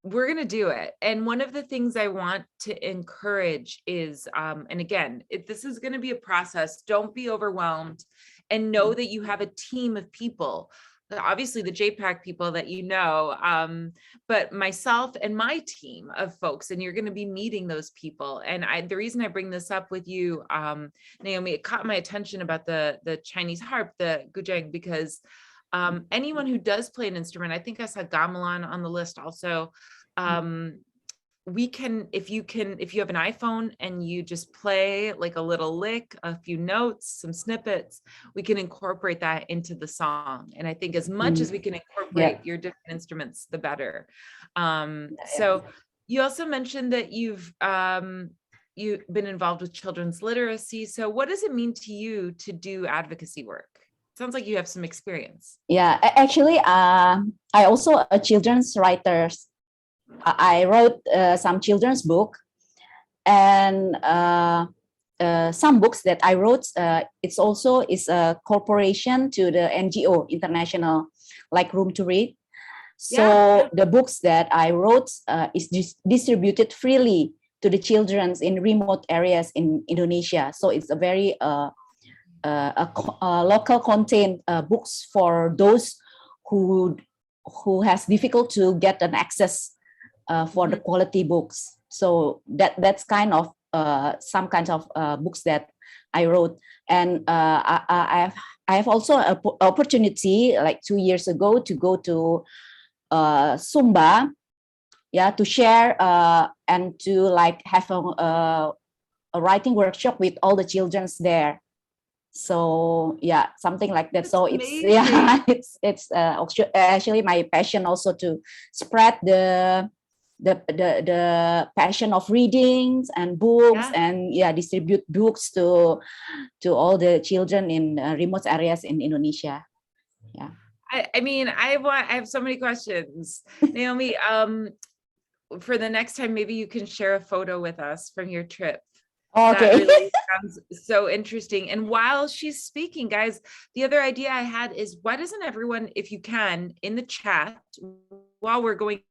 We're going to do it. And one of the things I want to encourage is, and again, this is going to be a process. Don't be overwhelmed and know that you have a team of people. Obviously the JPAC people that you know, but myself and my team of folks, and you're going to be meeting those people. And the reason I bring this up with you, Naomi, it caught my attention about the Chinese harp, the guzheng, because anyone who does play an instrument, I think I saw gamelan on the list also. We can, if you have an iPhone and you just play like a little lick, a few notes, some snippets, we can incorporate that into the song. And I think as much as we can incorporate your different instruments, the better. So you also mentioned that you've been involved with children's literacy. So what does it mean to you to do advocacy work? Sounds like you have some experience. Yeah, actually, I also a children's writer. I wrote some children's book, and some books that I wrote, it's also is a corporation to the NGO international, like Room to Read. So the books that I wrote is distributed freely to the children in remote areas in Indonesia. So it's a very local content books for those who has difficult to get an access for the quality books. So that's kind of some kinds of books that I wrote. And I have also an opportunity like 2 years ago to go to Sumba, to share and to like have a writing workshop with all the children there. So something like that. That's so it's it's actually my passion also to spread the passion of readings and books, and distribute books to all the children in remote areas in Indonesia. I mean, I have so many questions, Naomi. For the next time, maybe you can share a photo with us from your trip. Okay. That really sounds so interesting. And while she's speaking, guys, the other idea I had is, why doesn't everyone, if you can, in the chat, while we're going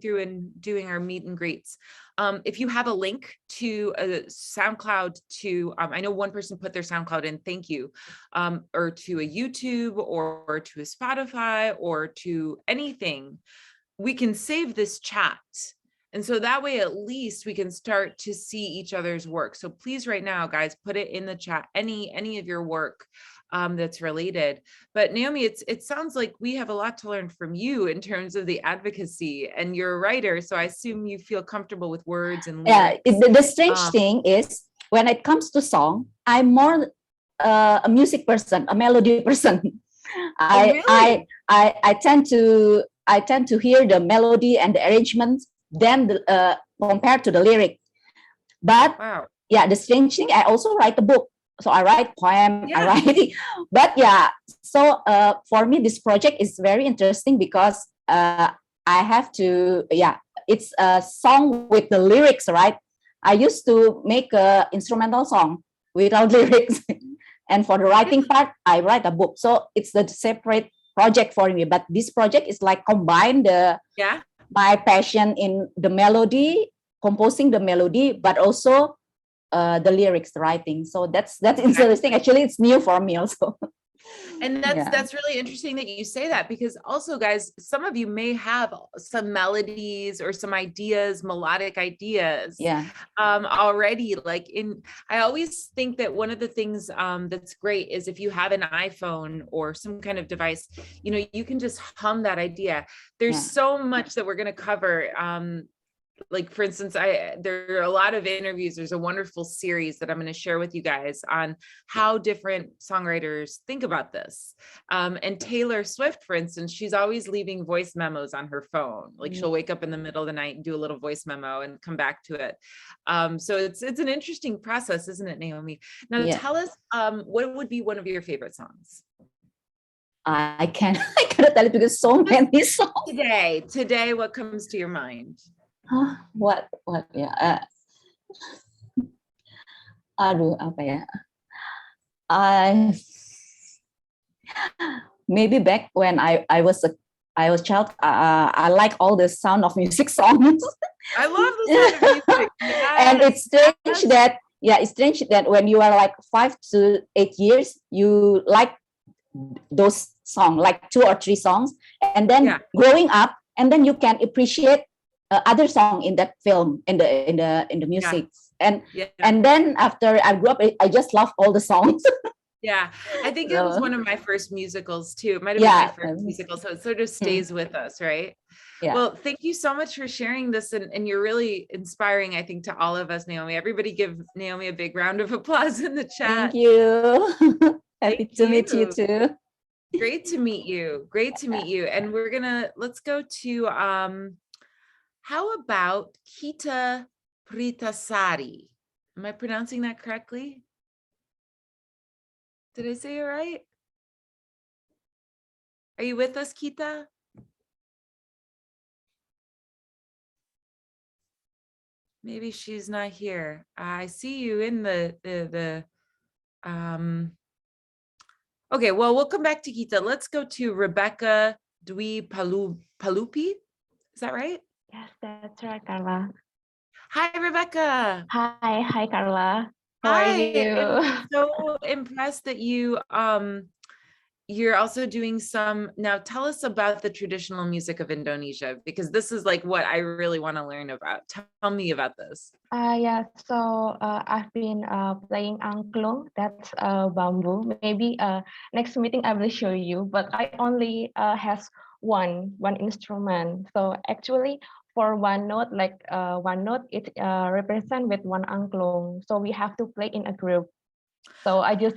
through and doing our meet and greets, if you have a link to a SoundCloud to, I know one person put their SoundCloud in, thank you, or to a YouTube or to a Spotify or to anything, we can save this chat. And so that way, at least we can start to see each other's work. So please right now, guys, put it in the chat, any of your work that's related. But Naomi, it sounds like we have a lot to learn from you in terms of the advocacy, and you're a writer. So I assume you feel comfortable with words and lyrics. The strange thing is, when it comes to song, I'm more a music person, a melody person. I tend to hear the melody and the arrangement then compared to the lyric. But the strange thing, I also write a book. So I write poem, I write, but so for me, this project is very interesting because I have to, it's a song with the lyrics, right? I used to make a instrumental song without lyrics. And for the writing part, I write a book. So it's a separate project for me, but this project is like combine my passion in the melody, composing the melody, but also the lyrics writing. So that's interesting. Actually, it's new for me also. And that's really interesting that you say that, because also, guys, some of you may have some melodies or some ideas, melodic ideas already. Like I always think that one of the things that's great is if you have an iPhone or some kind of device, you can just hum that idea. There's so much that we're going to cover. Like, for instance, there are a lot of interviews. There's a wonderful series that I'm going to share with you guys on how different songwriters think about this. And Taylor Swift, for instance, she's always leaving voice memos on her phone. Like she'll wake up in the middle of the night and do a little voice memo and come back to it. So it's an interesting process, isn't it, Naomi? Now tell us, what would be one of your favorite songs? I can I cannot tell it because so many songs. Today, what comes to your mind? What ya? Aduh, apa ya? Maybe back when I was a child, I like all the Sound of Music songs. I love the Sound of Music. Yes. And it's strange that it's strange that when you are like 5 to 8 years, you like those songs, like 2 or 3 songs, and then growing up, and then you can appreciate other song in that film, in the music, and then after I grew up, I just love all the songs. Yeah, I think it was one of my first musicals too. It might have been my first musical, so it sort of stays with us, right? Yeah. Well, thank you so much for sharing this, and you're really inspiring, I think, to all of us, Naomi. Everybody give Naomi a big round of applause in the chat. Thank you. Happy to meet you too. Great to meet you. Great to meet you. And let's go to how about Kita Pritasari? Am I pronouncing that correctly? Did I say it right? Are you with us, Kita? Maybe she's not here. I see you in the okay, well, we'll come back to Kita. Let's go to Rebecca Dwi Palupi. Is that right? Yes, that's right, Carla. Hi, Rebecca. Hi, Carla. How Hi, are you? I'm so impressed that you're also doing some. Now tell us about the traditional music of Indonesia, because this is like what I really want to learn about. Tell me about this. Yeah, so I've been playing angklung, that's bamboo. Maybe next meeting I will show you, but I only has one instrument. So actually for one note, it represent with one angklung. So we have to play in a group. So I just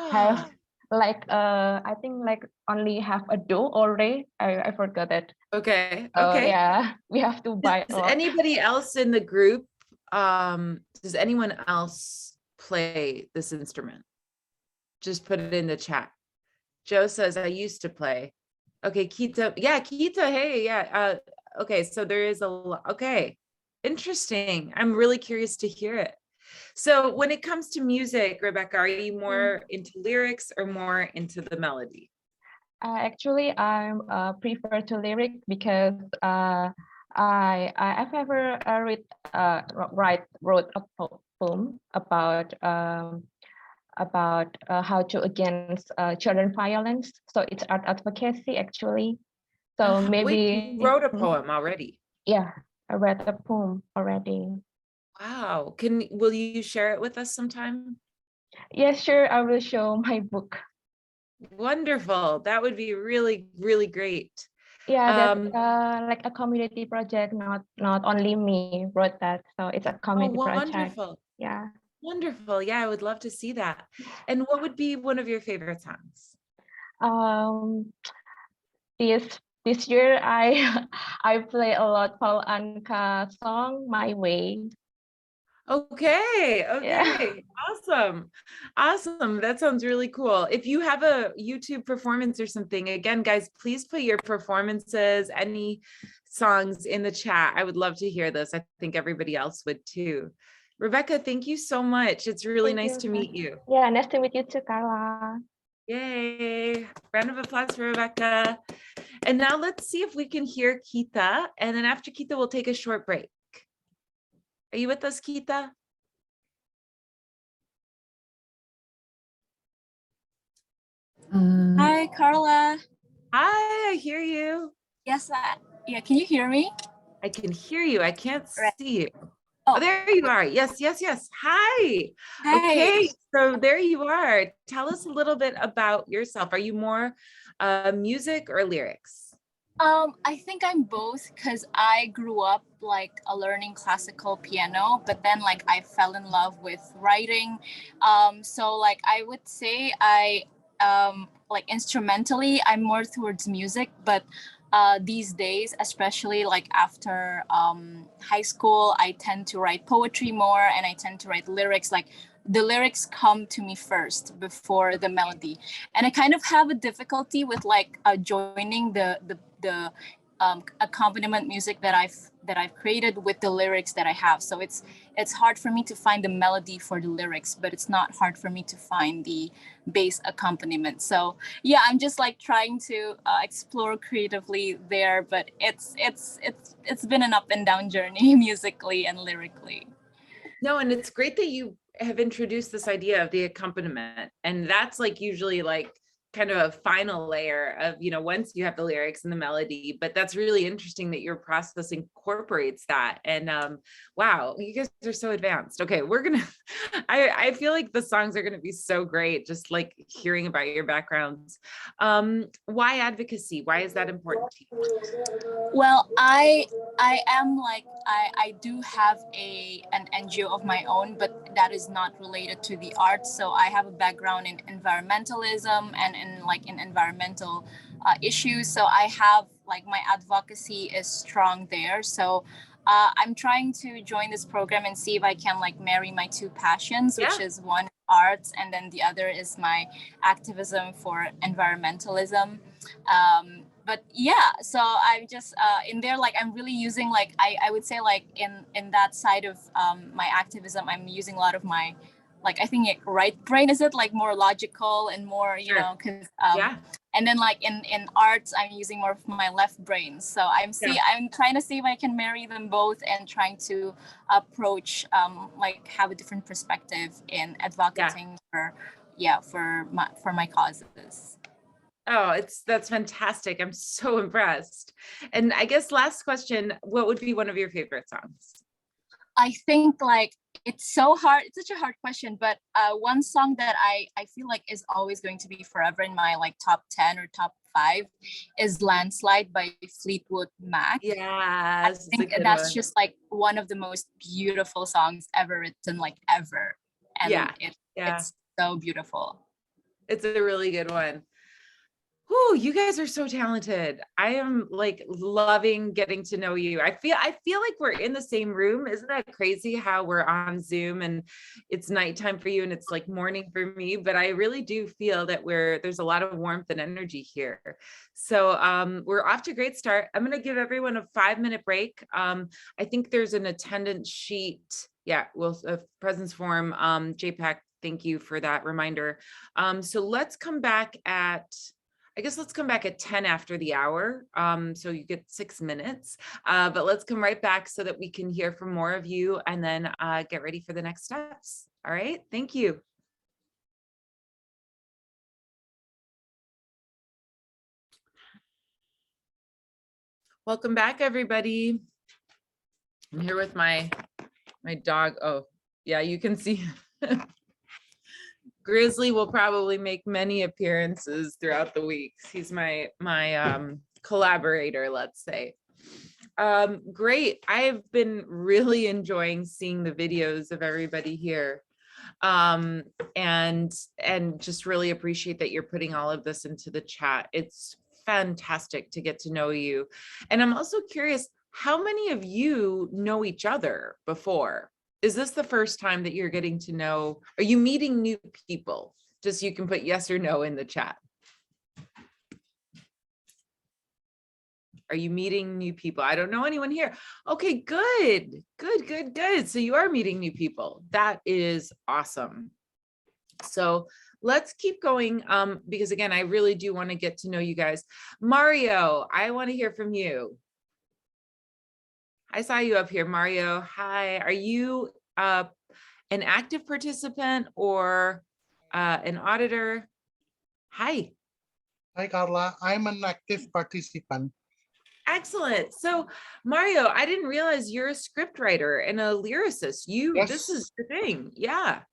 have I think only have a do or re. I forgot it. Okay. Yeah, we have to buy. Does anybody else in the group? Does anyone else play this instrument? Just put it in the chat. Joe says, I used to play. Okay, Kita. Yeah, Kita. Hey, yeah. Okay, so there is okay. Interesting. I'm really curious to hear it. So when it comes to music, Rebecca, are you more into lyrics or more into the melody? Actually, I prefer to lyric because I've ever wrote a poem about how to against children violence. So it's art advocacy actually. So maybe wait, you wrote a poem already? Yeah, I read a poem already. Wow. Will you share it with us sometime? Yes, sure. I will show my book. Wonderful. That would be really, really great. Yeah, that's like a community project, not only me wrote that. So it's a community project. Wonderful. Yeah. Wonderful. Yeah, I would love to see that. And what would be one of your favorite songs? This year I play a lot Paul Anka song My Way. Okay. Yeah. Awesome. That sounds really cool. If you have a YouTube performance or something, again, guys, please put your performances, any songs in the chat. I would love to hear this. I think everybody else would too. Rebecca, thank you so much. It's really nice to meet you. Yeah, nice to meet you too, Carla. Yay. Round of applause for Rebecca. And now let's see if we can hear Kita. And then after Kita, we'll take a short break. Are you with us, Kita? Hi, Carla. Hi, I hear you. Yes, yeah, can you hear me? I can hear you. I can't see you. Oh, there you are. Yes. Hi. Okay, so there you are. Tell us a little bit about yourself. Are you more music or lyrics? I think I'm both because I grew up learning classical piano, but then I fell in love with writing. So I would say I instrumentally I'm more towards music, but these days, especially after high school, I tend to write poetry more, and I tend to write lyrics, the lyrics come to me first before the melody, and I kind of have a difficulty with like joining the accompaniment music that I've created with the lyrics that I have. So it's hard for me to find the melody for the lyrics, but it's not hard for me to find the bass accompaniment. So yeah, I'm just like trying to explore creatively there, but it's been an up and down journey musically and lyrically. No, and it's great that you have introduced this idea of the accompaniment, and that's like usually like kind of a final layer of, you know, once you have the lyrics and the melody, but that's really interesting that your process incorporates that. And wow, you guys are so advanced. Okay, we're gonna I feel like the songs are gonna be so great, just like hearing about your backgrounds. Why advocacy? Why is that important to you? Well, I am like I do have an NGO of my own, but that is not related to the arts. So I have a background in environmentalism and in environmental issues. So I have like my advocacy is strong there. So I'm trying to join this program and see if I can like marry my two passions, which is one arts, and then the other is my activism for environmentalism. But yeah, so I'm just in there, like I'm really using like I would say like in that side of my activism, I'm using a lot of my like, I think right brain, is it like more logical and more, you know, because and then like in arts, I'm using more of my left brain. So I'm trying to see if I can marry them both and trying to approach like have a different perspective in advocating for my causes. Oh, that's fantastic. I'm so impressed. And I guess last question, what would be one of your favorite songs? I think like it's so hard. It's such a hard question, but one song that I feel like is always going to be forever in my like top 10 or top 5 is Landslide by Fleetwood Mac. Yeah, I think that's just like one of the most beautiful songs ever written, like ever. And it's so beautiful. It's a really good one. Oh, you guys are so talented. I am like loving getting to know you. I feel like we're in the same room. Isn't that crazy how we're on Zoom and it's nighttime for you and it's like morning for me, but I really do feel that there's a lot of warmth and energy here. So we're off to a great start. I'm going to give everyone a 5-minute break. I think there's an attendance sheet. Yeah, well, a presence form, JPAC. Thank you for that reminder. So let's come back at 10 after the hour. So you get 6 minutes, but let's come right back so that we can hear from more of you and then get ready for the next steps. All right, thank you. Welcome back, everybody. I'm here with my dog. Oh, yeah, you can see. Grizzly will probably make many appearances throughout the weeks. He's my collaborator, let's say. Great. I've been really enjoying seeing the videos of everybody here. And just really appreciate that you're putting all of this into the chat. It's fantastic to get to know you. And I'm also curious, how many of you know each other before? Is this the first time that you're getting to know? Are you meeting new people? Just you can put yes or no in the chat. Are you meeting new people? I don't know anyone here. Okay, good. So you are meeting new people. That is awesome. So let's keep going because again, I really do want to get to know you guys. Mario, I want to hear from you. I saw you up here, Mario. Hi, are you an active participant or an auditor? Hi. Hi, Carla. I'm an active participant. Excellent. So Mario, I didn't realize you're a scriptwriter and a lyricist. This is the thing. Yeah.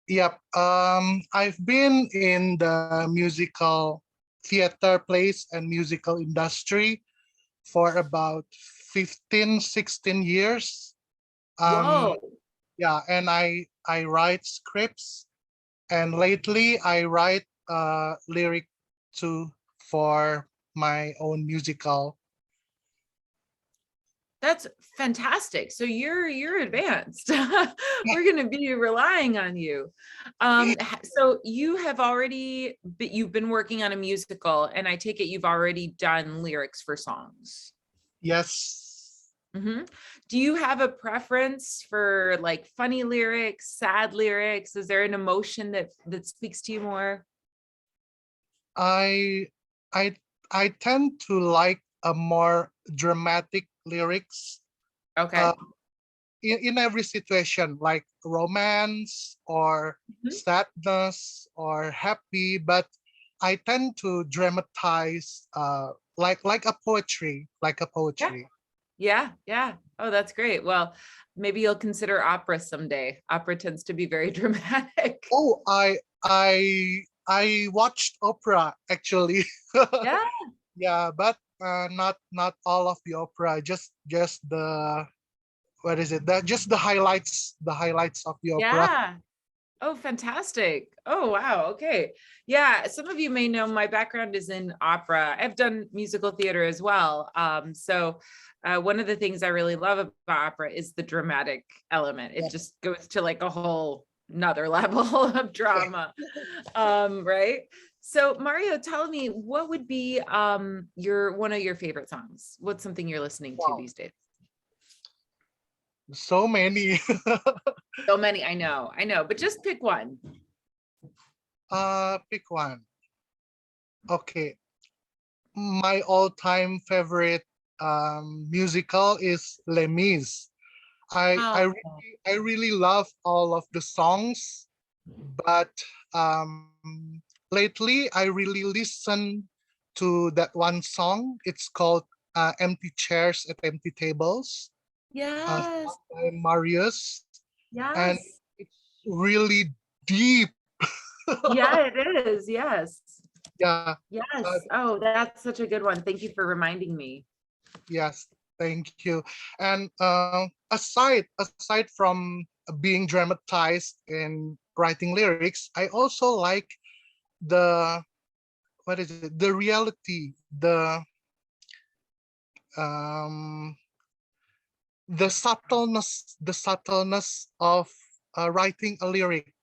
Yep. I've been in the musical theater plays and musical industry for about 15, 16 years. Whoa. Yeah, and I write scripts, and lately I write lyric too for my own musical. That's fantastic. So you're advanced. We're going to be relying on you. So you have already, you've been working on a musical, and I take it you've already done lyrics for songs. Yes. Do you have a preference for like funny lyrics, sad lyrics? Is there an emotion that speaks to you more? I tend to like a more dramatic lyrics. Okay. In every situation, like romance or sadness or happy, but I tend to dramatize like a poetry, Yeah. Oh, that's great. Well, maybe you'll consider opera someday. Opera tends to be very dramatic. Oh, I watched opera actually. Yeah. Yeah, but not all of the opera, just the, what is it? Just the highlights of the opera. Yeah. Oh, fantastic. Oh, wow. Okay. Yeah. Some of you may know my background is in opera. I've done musical theater as well. So one of the things I really love about opera is the dramatic element. It just goes to like a whole another level of drama. Right. So Mario, tell me, what would be one of your favorite songs? What's something you're listening to these days? So many. So many, I know, but just pick one. Pick one. Okay. My all-time favorite musical is Les Mis. I really love all of the songs, but lately I really listen to that one song. It's called Empty Chairs at Empty Tables. Yes. By Marius. Yes. And it's really deep. Yeah, it is. Yes. Yeah. Yes. Oh, that's such a good one. Thank you for reminding me. Yes, thank you. And aside from being dramatized in writing lyrics, I also like the, what is it? The reality, the subtleness of writing a lyric,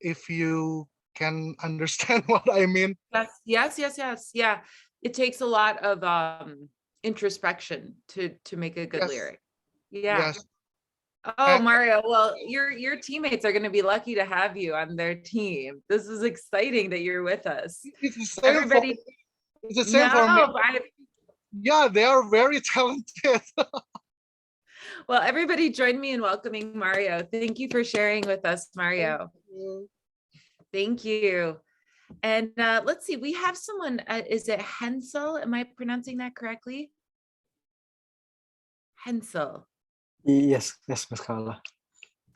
if you can understand what I mean. Yes. Yeah. It takes a lot of introspection to make a good lyric. Yeah. Yes. Oh, Mario, well, your teammates are going to be lucky to have you on their team. This is exciting that you're with us. It's the same Everybody. It's the same for me. Yeah, they are very talented. Well, everybody join me in welcoming Mario. Thank you for sharing with us, Mario. Thank you. And let's see, we have someone, is it Hensel? Am I pronouncing that correctly? Hensel. Yes, Miss Carla.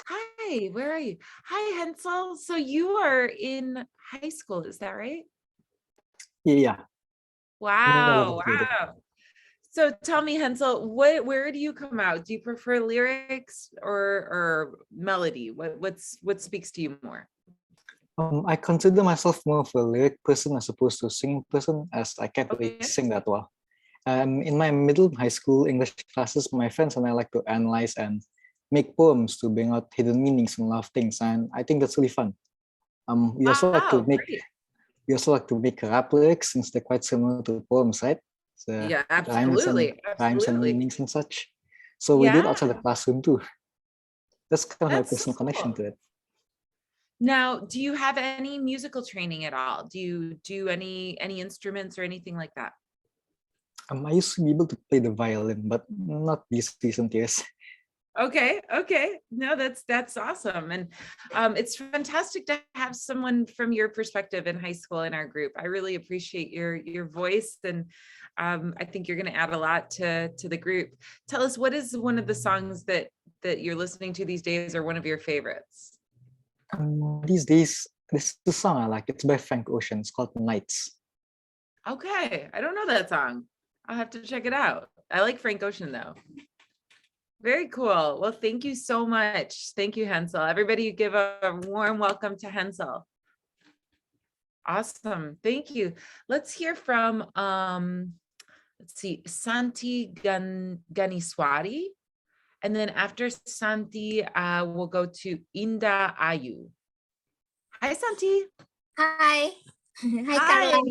Hi, where are you? Hi, Hensel. So you are in high school, is that right? Yeah. Wow. So tell me, Hensel, where do you come out? Do you prefer lyrics or melody? What speaks to you more? I consider myself more of a lyric person as opposed to a singing person, as I can't really sing that well. In my middle high school English classes, my friends and I like to analyze and make poems to bring out hidden meanings and love things, and I think that's really fun. We also like to make rap lyrics, since they're quite similar to poems, right? So yeah, absolutely. Rhymes and meanings and such. So we do it outside the classroom too. That's kind of my personal connection to it. Now, do you have any musical training at all? Do you do any instruments or anything like that? I used to be able to play the violin, but not these recent years. Okay. No, that's awesome. And it's fantastic to have someone from your perspective in high school in our group. I really appreciate your voice, and I think you're going to add a lot to the group. Tell us, what is one of the songs that you're listening to these days, or one of your favorites? These days, this is the song I like. It's by Frank Ocean. It's called Nights. Okay, I don't know that song. I'll have to check it out. I like Frank Ocean though. Very cool. Well, thank you so much. Thank you, Hensel. Everybody give a warm welcome to Hensel. Awesome. Thank you. Let's hear from let's see, Santi Ganiswari. And then after Santi, we'll go to Inda Ayu. Hi, Santi. Hi. Hi, Hi. Carla.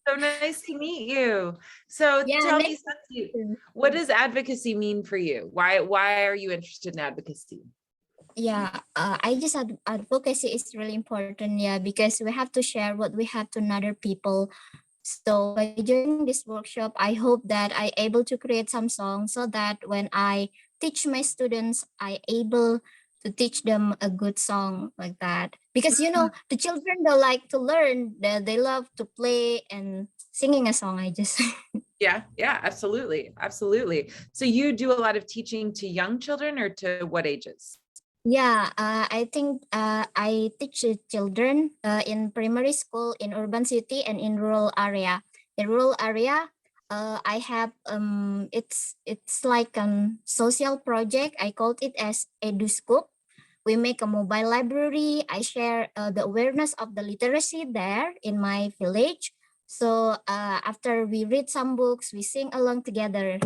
So nice to meet you. So Yeah, tell me, nice to Santi, meet you. what does advocacy mean for you? Why are you interested in advocacy? Yeah, I just advocacy is really important. Yeah, because we have to share what we have to another people. So by joining this workshop, I hope that I able to create some songs so that when I teach my students, I able to teach them a good song like that. Because you know the children they like to learn, they love to play and singing a song. I just Yeah, absolutely. Absolutely. So you do a lot of teaching to young children or to what ages? Yeah, I think I teach the children in primary school in urban city and in rural area. In rural area, I have it's like social project. I called it as EduScoop. We make a mobile library. I share the awareness of the literacy there in my village. So after we read some books, we sing along together.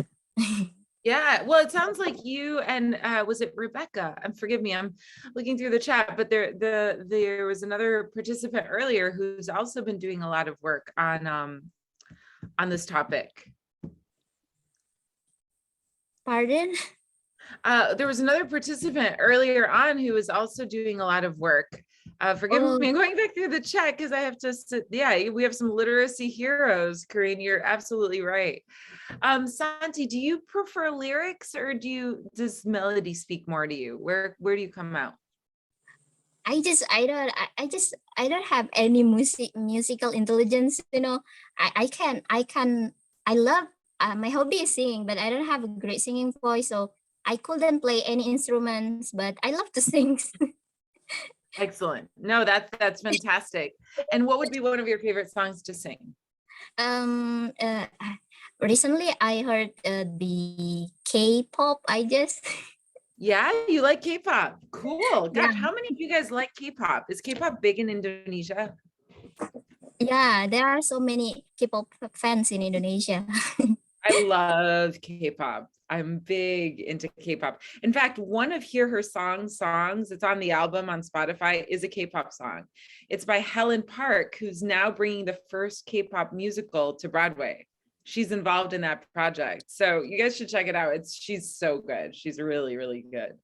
Yeah, well, it sounds like you and was it Rebecca? Forgive me, I'm looking through the chat, but there was another participant earlier who's also been doing a lot of work on this topic. Pardon? There was another participant earlier on who was also doing a lot of work. Forgive me, I'm going back through the chat because I have to sit. Yeah, we have some literacy heroes, Corinne. You're absolutely right. Santi, do you prefer lyrics or does melody speak more to you? Where do you come out? I don't have any musical intelligence, you know. I love my hobby is singing, but I don't have a great singing voice, so I couldn't play any instruments, but I love to sing. Excellent. No, that's fantastic. And what would be one of your favorite songs to sing? Recently I heard the K-pop, I guess. Yeah, you like K-pop. Cool. Gosh, Yeah. how many of you guys like K-pop? Is K-pop big in Indonesia? Yeah, there are so many K-pop fans in Indonesia. I love K-pop. I'm big into K-pop. In fact, one of Hear Her songs, it's on the album on Spotify, is a K-pop song. It's by Helen Park, who's now bringing the first K-pop musical to Broadway. She's involved in that project. So you guys should check it out. She's so good. She's really, really good.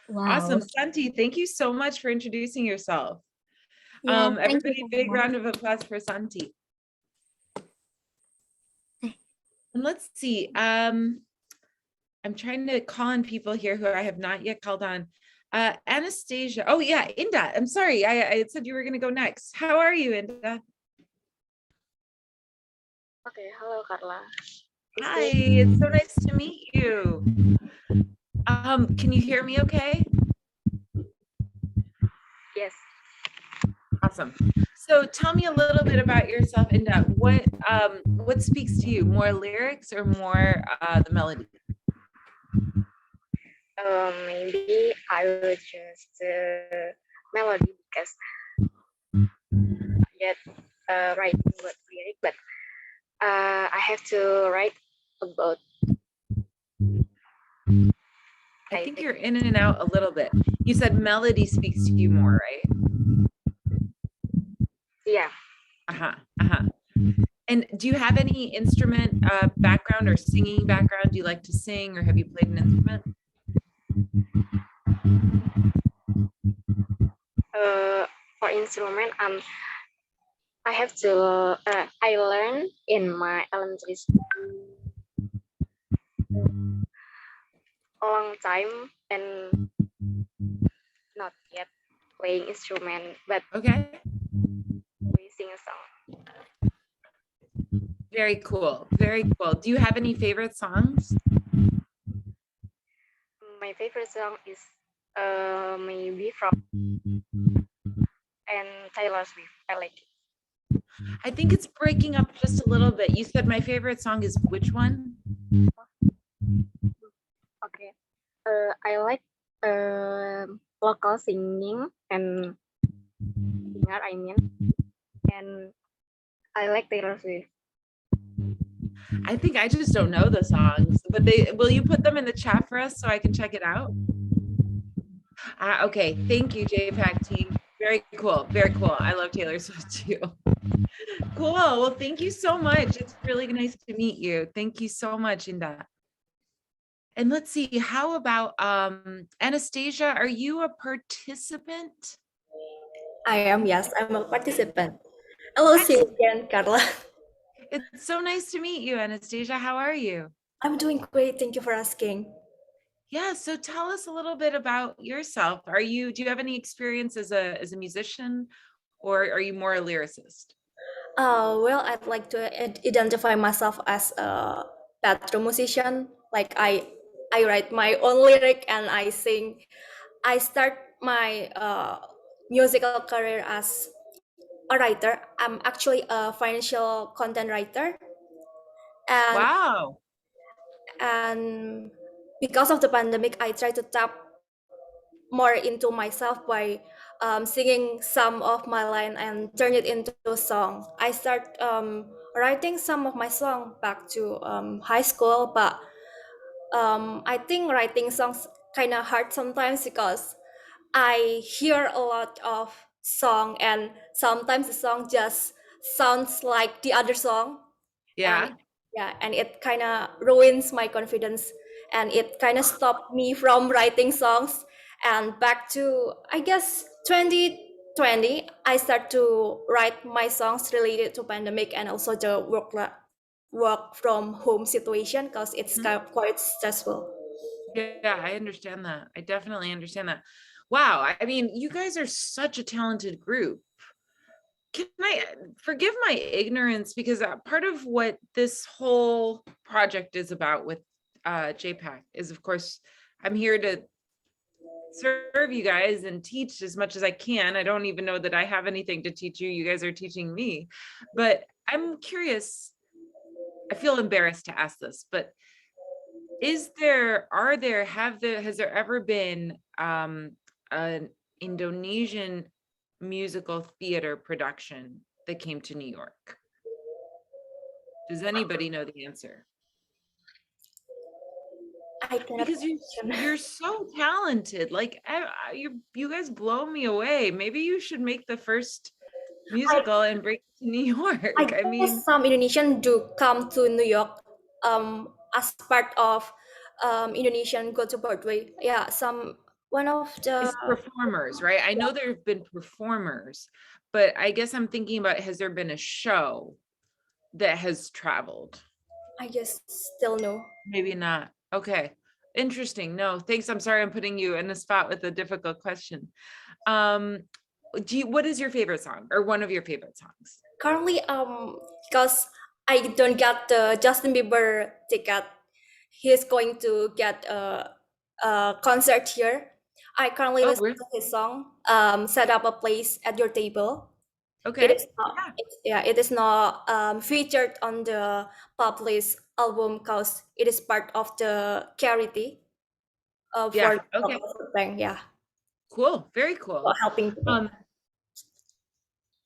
Wow. Awesome. Santi, thank you so much for introducing yourself. Yeah, thank you Everybody, so big much. round of applause for Santi. And let's see. I'm trying to call on people here who I have not yet called on. Anastasia. Oh yeah, Inda. I'm sorry. I said you were going to go next. How are you, Inda? Okay, hello, Carla. Hi, it's so nice to meet you. Can you hear me okay? Yes. Awesome. So tell me a little bit about yourself, Inda. What speaks to you? More lyrics or more the melody? Maybe I will choose melody because yet writing what lyric, but I have to write about. I think you're in and out a little bit. You said melody speaks to you more, right? Yeah. And do you have any instrument background or singing background? Do you like to sing or have you played an instrument? For instrument, I have to. I learn in my elementary school a long time and not yet playing instrument, but okay, we sing a song. Very cool. Very cool. Do you have any favorite songs? My favorite song is maybe from and Taylor Swift. I like it. I think it's breaking up just a little bit. You said my favorite song is which one? Okay. I like local singing and singer, I mean, and I like Taylor Swift. I think I just don't know the songs, but will you put them in the chat for us so I can check it out? Okay, thank you, JPAC team. Very cool, very cool. I love Taylor Swift too. Cool, well, thank you so much. It's really nice to meet you. Thank you so much, Inda. And let's see, how about Anastasia, are you a participant? I am, yes, I'm a participant. Hello, see you again, Carla. It's so nice to meet you, Anastasia. How are you? I'm doing great. Thank you for asking. Yeah, so tell us a little bit about yourself. Do you have any experience as a musician, or are you more a lyricist? Well, I'd like to identify myself as a bathroom musician. Like I write my own lyric and I sing. I start my musical career as a writer. I'm actually a financial content writer. And wow. And because of the pandemic, I try to tap more into myself by singing some of my line and turn it into a song. I start writing some of my song back to high school, but I think writing songs kind of hard sometimes because I hear a lot of song and sometimes the song just sounds like the other song. Yeah. And it kind of ruins my confidence and it kind of stopped me from writing songs. And back to, I guess, 2020, I start to write my songs related to pandemic and also the work from home situation because it's quite stressful. Yeah, I understand that. I definitely understand that. Wow, I mean, you guys are such a talented group. Can I forgive my ignorance, because part of what this whole project is about with JPAC is, of course, I'm here to serve you guys and teach as much as I can. I don't even know that I have anything to teach you. You guys are teaching me. But I'm curious, I feel embarrassed to ask this, but has there ever been an Indonesian musical theater production that came to New York? Does anybody know the answer? Because you're so talented. Like you guys blow me away. Maybe you should make the first musical and bring it to New York. I mean, some Indonesian do come to New York as part of Indonesian Go to Broadway. Yeah, one of the it's performers, right? I know there have been performers, but I guess I'm thinking about, has there been a show that has traveled? I guess still no. Maybe not. Okay. Interesting. No, thanks. I'm sorry I'm putting you in the spot with a difficult question. What is your favorite song, or one of your favorite songs? Currently, because I don't get the Justin Bieber ticket, he's going to get a concert here. I currently listen to his song, "Set Up a Place at Your Table." Okay. It is not featured on the published album because it is part of the charity for the bank. Yeah. Cool. Very cool. Helping.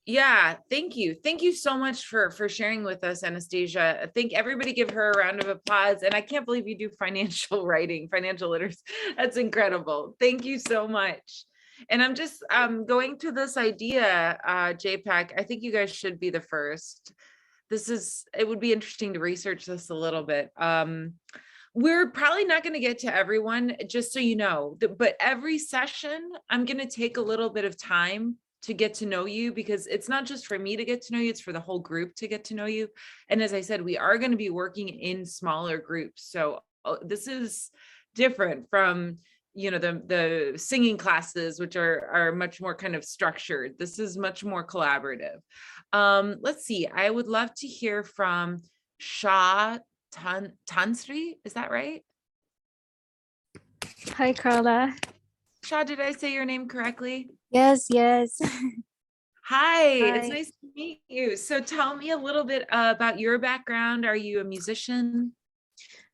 Yeah, thank you. Thank you so much for sharing with us, Anastasia. I think everybody give her a round of applause. And I can't believe you do financial writing, financial literacy. That's incredible. Thank you so much. And I'm just going to this idea, JPAC. I think you guys should be the first. It would be interesting to research this a little bit. We're probably not going to get to everyone, just so you know, but every session, I'm going to take a little bit of time to get to know you, because it's not just for me to get to know you, it's for the whole group to get to know you. And as I said, we are going to be working in smaller groups. So this is different from, the singing classes, which are much more kind of structured. This is much more collaborative. Let's see. I would love to hear from Shah Tansri. Is that right? Hi, Carla. Shah, did I say your name correctly? Yes. Hi, it's nice to meet you. So tell me a little bit about your background. Are you a musician?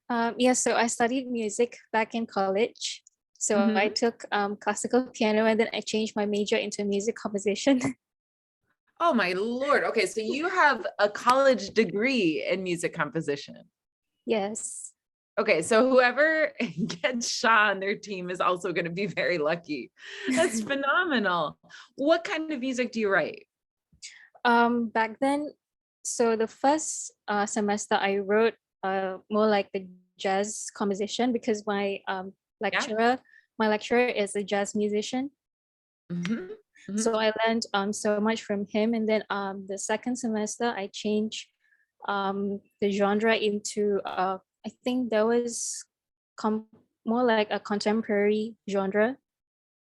So I studied music back in college. So I took classical piano, and then I changed my major into music composition. Oh my Lord. Okay, so you have a college degree in music composition. Yes. Okay, so whoever gets Shaw on their team is also going to be very lucky. That's phenomenal. What kind of music do you write? Back then, so the first semester I wrote more like the jazz composition because lecturer, my lecturer is a jazz musician. So I learned so much from him. And then the second semester I changed the genre into I think there was more like a contemporary genre.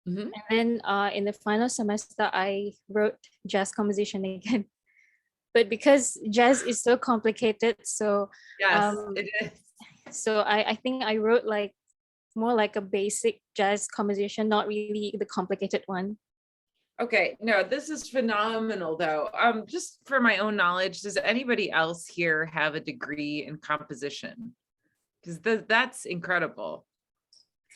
And then in the final semester, I wrote jazz composition again. But because jazz is so complicated, so yes, it is. So I think I wrote like more like a basic jazz composition, not really the complicated one. Okay, no, this is phenomenal though. Just for my own knowledge, does anybody else here have a degree in composition? Because that's incredible.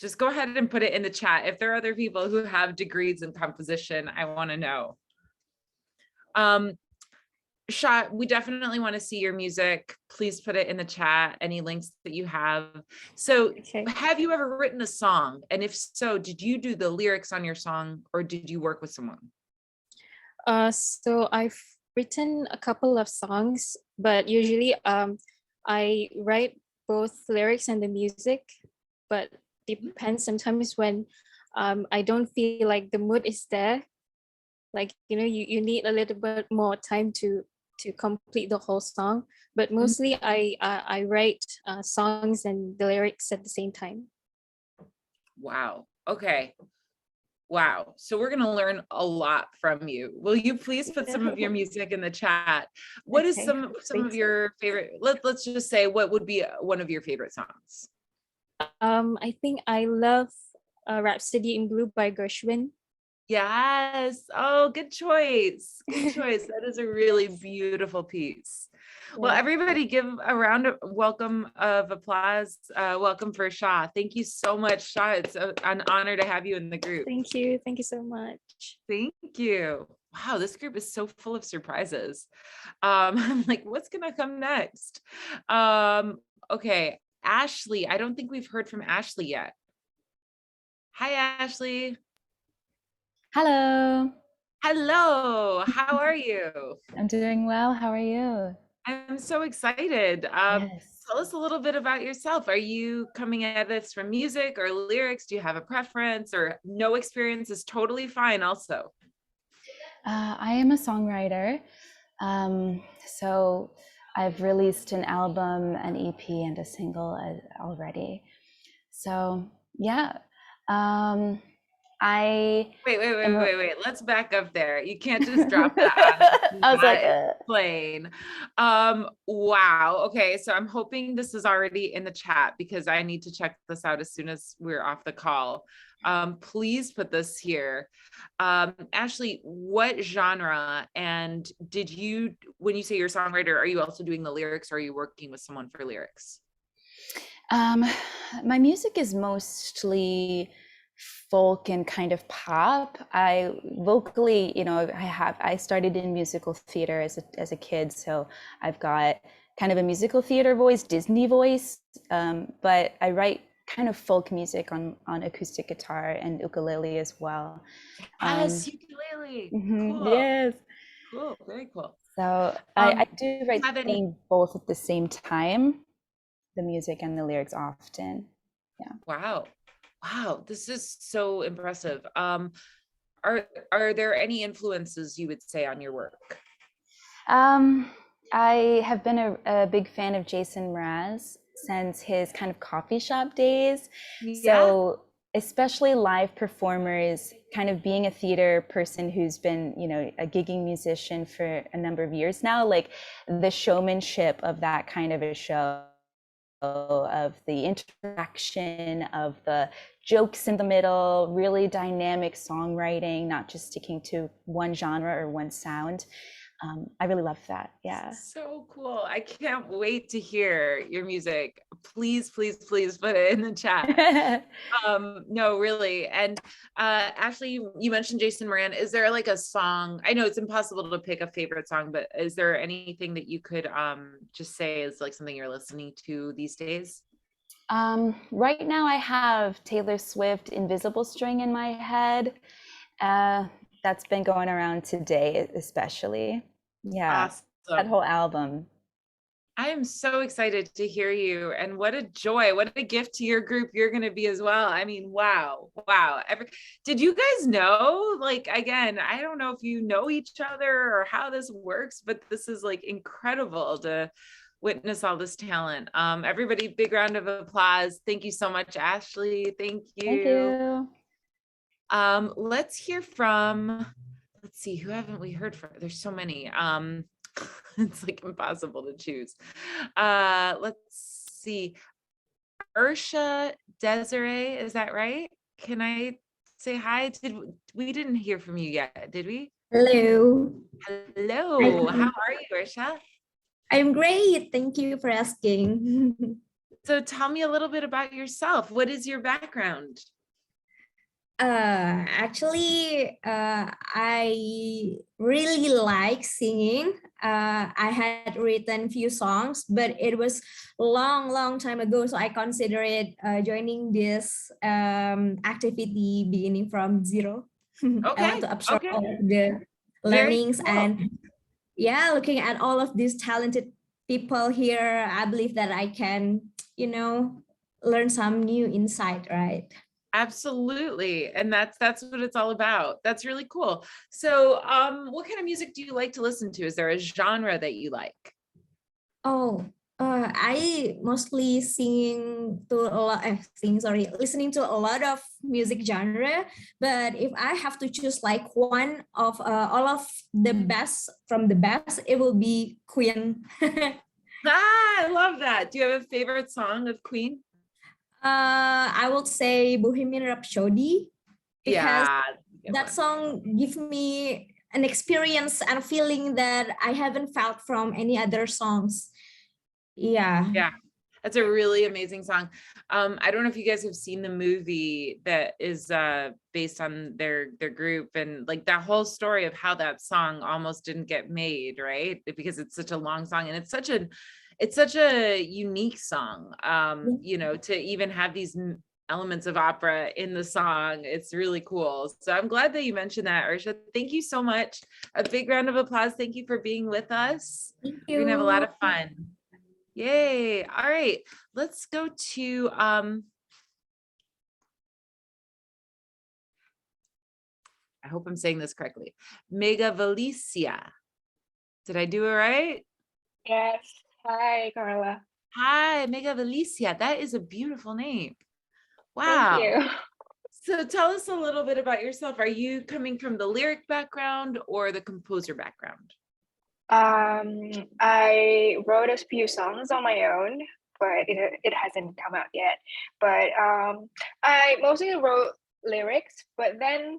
Just go ahead and put it in the chat. If there are other people who have degrees in composition, I want to know. Shah, we definitely want to see your music. Please put it in the chat, any links that you have. So have you ever written a song? And if so, did you do the lyrics on your song or did you work with someone? So I've written a couple of songs, but usually I write both lyrics and the music, but depends sometimes when I don't feel like the mood is there. Like, you know, you need a little bit more time to complete the whole song, but mostly I write songs and the lyrics at the same time. Wow. Okay. Wow. So we're going to learn a lot from you. Will you please put some of your music in the chat? What is some of your favorite, let's just say, what would be one of your favorite songs? I think I love Rhapsody in Blue by Gershwin. Yes. Oh, good choice. Good choice. That is a really beautiful piece. Well, everybody give a round of welcome of applause. Welcome for Shah. Thank you so much, Shah. It's an honor to have you in the group. Thank you. Thank you so much. Thank you. Wow, this group is so full of surprises. I'm like, what's gonna come next? Okay, Ashley. I don't think we've heard from Ashley yet. Hi, Ashley. Hello. Hello. How are you? I'm doing well. How are you? I'm so excited. Tell us a little bit about yourself. Are you coming at this from music or lyrics? Do you have a preference, or no experience is totally fine also? I am a songwriter. So I've released an album, an EP, and a single already. So yeah. Wait. Let's back up there. You can't just drop that on. I was like, explain. Wow. Okay. So I'm hoping this is already in the chat because I need to check this out as soon as we're off the call. Please put this here. Ashley, what genre, and did you, when you say you're a songwriter, are you also doing the lyrics, or are you working with someone for lyrics? My music is mostly folk and kind of pop. I vocally, you know, I started in musical theater as a kid, so I've got kind of a musical theater voice, Disney voice, but I write kind of folk music on acoustic guitar and ukulele as well. Yes, ukulele. Cool. Yes. Cool. Very cool. So I do write both at the same time, the music and the lyrics often. Yeah. Wow, this is so impressive. Are there any influences you would say on your work? I have been a big fan of Jason Mraz since his kind of coffee shop days. Yeah. So especially live performers, kind of being a theater person who's been, you know, a gigging musician for a number of years now, like the showmanship of that kind of a show, of the interaction, of the jokes in the middle, really dynamic songwriting, not just sticking to one genre or one sound. I really love that. Yeah. So cool. I can't wait to hear your music. Please, please, please put it in the chat. No, really. And Ashley, you mentioned Jason Moran. Is there like a song? I know it's impossible to pick a favorite song, but is there anything that you could just say is like something you're listening to these days? Right now I have Taylor Swift Invisible String in my head. That's been going around today, especially. Yeah, Awesome. that whole album. I am so excited to hear you, and what a joy, what a gift to your group you're going to be as well. I mean, wow. Did you guys know, like, again, I don't know if you know each other or how this works, but this is like incredible to witness all this talent. Everybody, big round of applause. Thank you so much, Ashley. Thank you. Let's hear from, let's see, who haven't we heard from? There's so many. It's like impossible to choose. Let's see. Ursha Desiree, is that right? Can I say hi? We didn't hear from you yet, did we? Hello. Hello. How are you, Ursha? I'm great. Thank you for asking. So tell me a little bit about yourself. What is your background? I really like singing. I had written few songs, but it was long time ago. So I considered joining this activity beginning from zero. Okay. I want to absorb all of the learnings and looking at all of these talented people here, I believe that I can, learn some new insight, right? Absolutely. And that's what it's all about. That's really cool. So what kind of music do you like to listen to? Is there a genre that you like? I mostly listening to a lot of music genre. But if I have to choose like one of all of the best from the best, it will be Queen. I love that. Do you have a favorite song of Queen? I would say Bohemian Rhapsody, because that song gives me an experience and feeling that I haven't felt from any other songs. Yeah, that's a really amazing song. I don't know if you guys have seen the movie that is based on their group, and like that whole story of how that song almost didn't get made, right? Because it's such a long song, and it's such a unique song, to even have these elements of opera in the song. It's really cool. So I'm glad that you mentioned that, Ursha. Thank you so much. A big round of applause. Thank you for being with us. Thank you. We're gonna have a lot of fun. Yay. All right, let's go to I hope I'm saying this correctly. Mega Valicia. Did I do it right? Yes. Hi, Carla. Hi, Mega Valicia. That is a beautiful name. Wow. Thank you. So tell us a little bit about yourself. Are you coming from the lyric background or the composer background? I wrote a few songs on my own, but it hasn't come out yet. But I mostly wrote lyrics, but then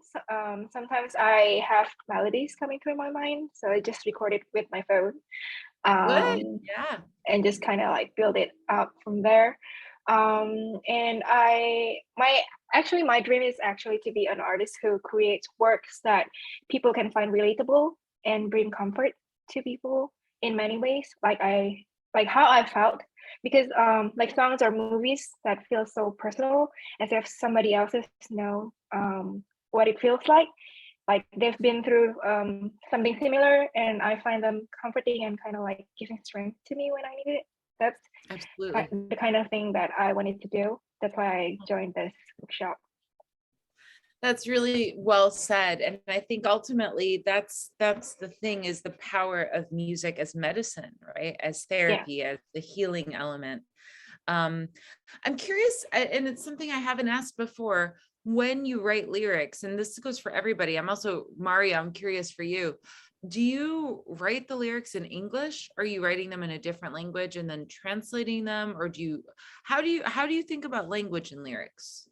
sometimes I have melodies coming through my mind, so I just record it with my phone. And just kind of like build it up from there. And my dream is actually to be an artist who creates works that people can find relatable and bring comfort to people in many ways, like how I felt, because like songs or movies that feel so personal, as if somebody else know what it feels like they've been through something similar, and I find them comforting and kind of like giving strength to me when I need it. That's absolutely the kind of thing that I wanted to do. That's why I joined this workshop. That's really well said. And I think ultimately that's the thing, is the power of music as medicine, right? As therapy, as the healing element. I'm curious, and it's something I haven't asked before, when you write lyrics, and this goes for everybody, Maria, I'm curious for you. Do you write the lyrics in English? Or are you writing them in a different language and then translating them? Or how do you think about language and lyrics?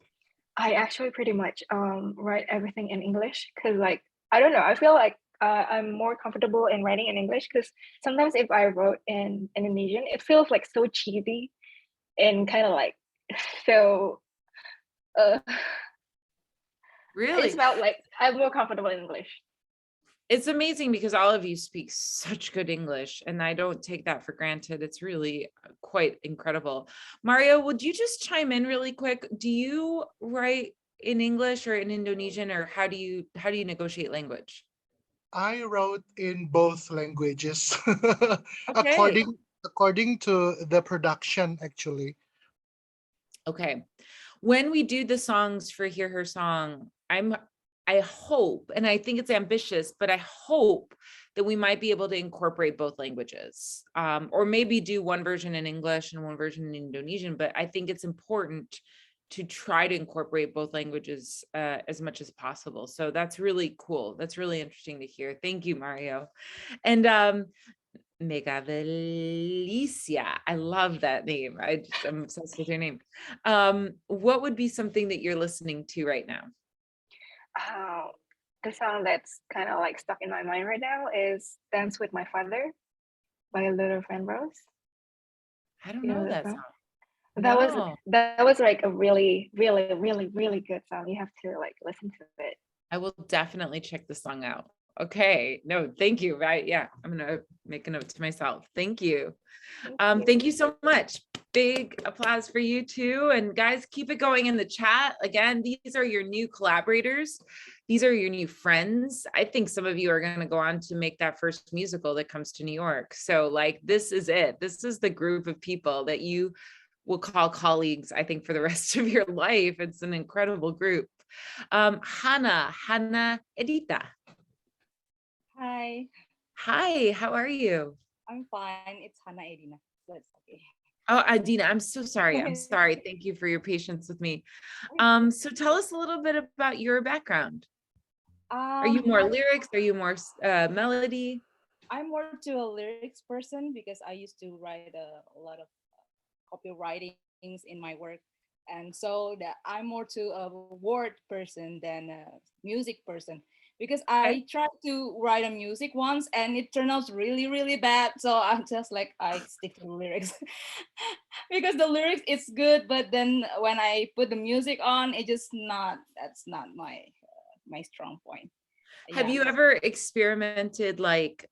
I actually pretty much write everything in English, because like, I don't know, I feel like I'm more comfortable in writing in English, because sometimes if I wrote in Indonesian, it feels like so cheesy and kind of like so. Really? It's about like I'm more comfortable in English. It's amazing because all of you speak such good English, and I don't take that for granted. It's really quite incredible. Mario, would you just chime in really quick? Do you write in English or in Indonesian, or how do you negotiate language? I wrote in both languages Okay. according to the production, actually. Okay. When we do the songs for Hear Her Song, I hope, and I think it's ambitious, but I hope that we might be able to incorporate both languages, or maybe do one version in English and one version in Indonesian. But I think it's important to try to incorporate both languages as much as possible. So that's really cool. That's really interesting to hear. Thank you, Mario. And Mega Delicia. I love that name. I'm obsessed with your name. What would be something that you're listening to right now? The song that's kind of like stuck in my mind right now is Dance with My Father by Little Friend Rose. I don't know that song. That was like a really, really, really, really good song. You have to like listen to it. I will definitely check the song out. Okay. No, thank you. Right. Yeah. I'm going to make a note to myself. Thank you. Thank you so much. Big applause for you too. And guys, keep it going in the chat. Again, these are your new collaborators. These are your new friends. I think some of you are going to go on to make that first musical that comes to New York. So like, this is it. This is the group of people that you will call colleagues, I think, for the rest of your life. It's an incredible group. Hannah Edita. Hi. Hi, how are you? I'm fine. It's Hannah Edina. That's okay. Oh, Adina, I'm so sorry. I'm sorry. Thank you for your patience with me. So tell us a little bit about your background. Are you more lyrics? Are you more melody? I'm more to a lyrics person because I used to write a lot of copywritings in my work. And so that I'm more to a word person than a music person, because I tried to write a music once and it turned out really, really bad. So I'm just like, I stick to the lyrics because the lyrics it's good, but then when I put the music on, that's not my strong point. Have you ever experimented like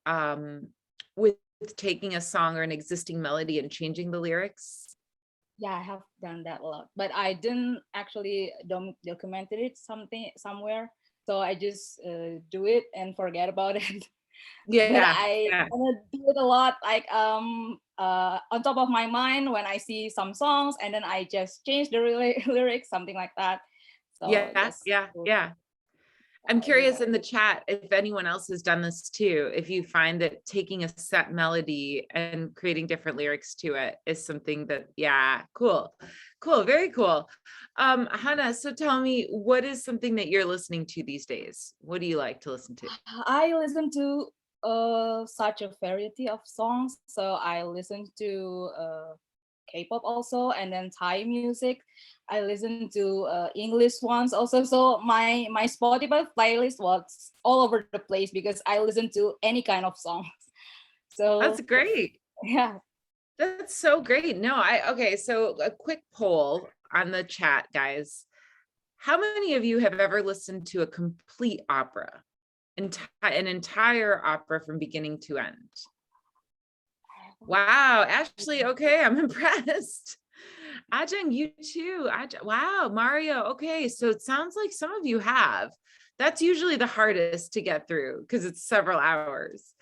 with taking a song or an existing melody and changing the lyrics? Yeah, I have done that a lot, but I didn't actually document it somewhere. So I just do it and forget about it. Yeah, but I do it a lot, like on top of my mind when I see some songs, and then I just change the lyrics, something like that. So yeah. I'm curious in the chat if anyone else has done this too, if you find that taking a set melody and creating different lyrics to it is something that, cool, very cool. Hannah, so tell me, what is something that you're listening to these days? What do you like to listen to? I listen to such a variety of songs. So I listen to K-pop also, and then Thai music. I listen to English ones also. So my Spotify playlist was all over the place because I listen to any kind of songs. So that's great. Yeah, that's so great. No, okay. So a quick poll on the chat, guys. How many of you have ever listened to a complete opera, an entire opera from beginning to end? Wow, Ashley, okay, I'm impressed. Ajahn, you too. Wow, Mario, okay, so it sounds like some of you have. That's usually the hardest to get through because it's several hours.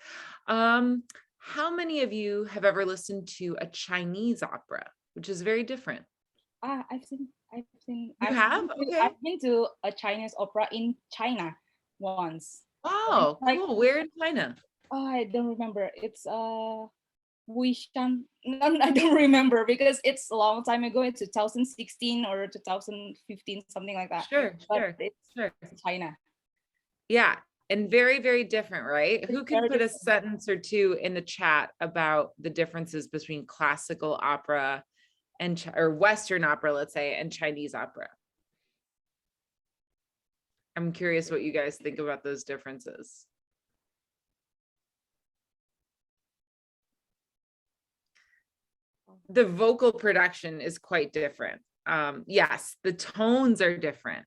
How many of you have ever listened to a Chinese opera, which is very different? I've seen. Okay. I've been to a Chinese opera in China once. Wow, cool. Where in China? Oh, I don't remember. It's Wishan. No, I don't remember because it's a long time ago. It's 2016 or 2015, something like that. Sure. It's China. Yeah, and very, very different, right? Who can put a sentence or two in the chat about the differences between classical opera or Western opera, let's say, and Chinese opera? I'm curious what you guys think about those differences. the vocal production is quite different. Yes, the tones are different.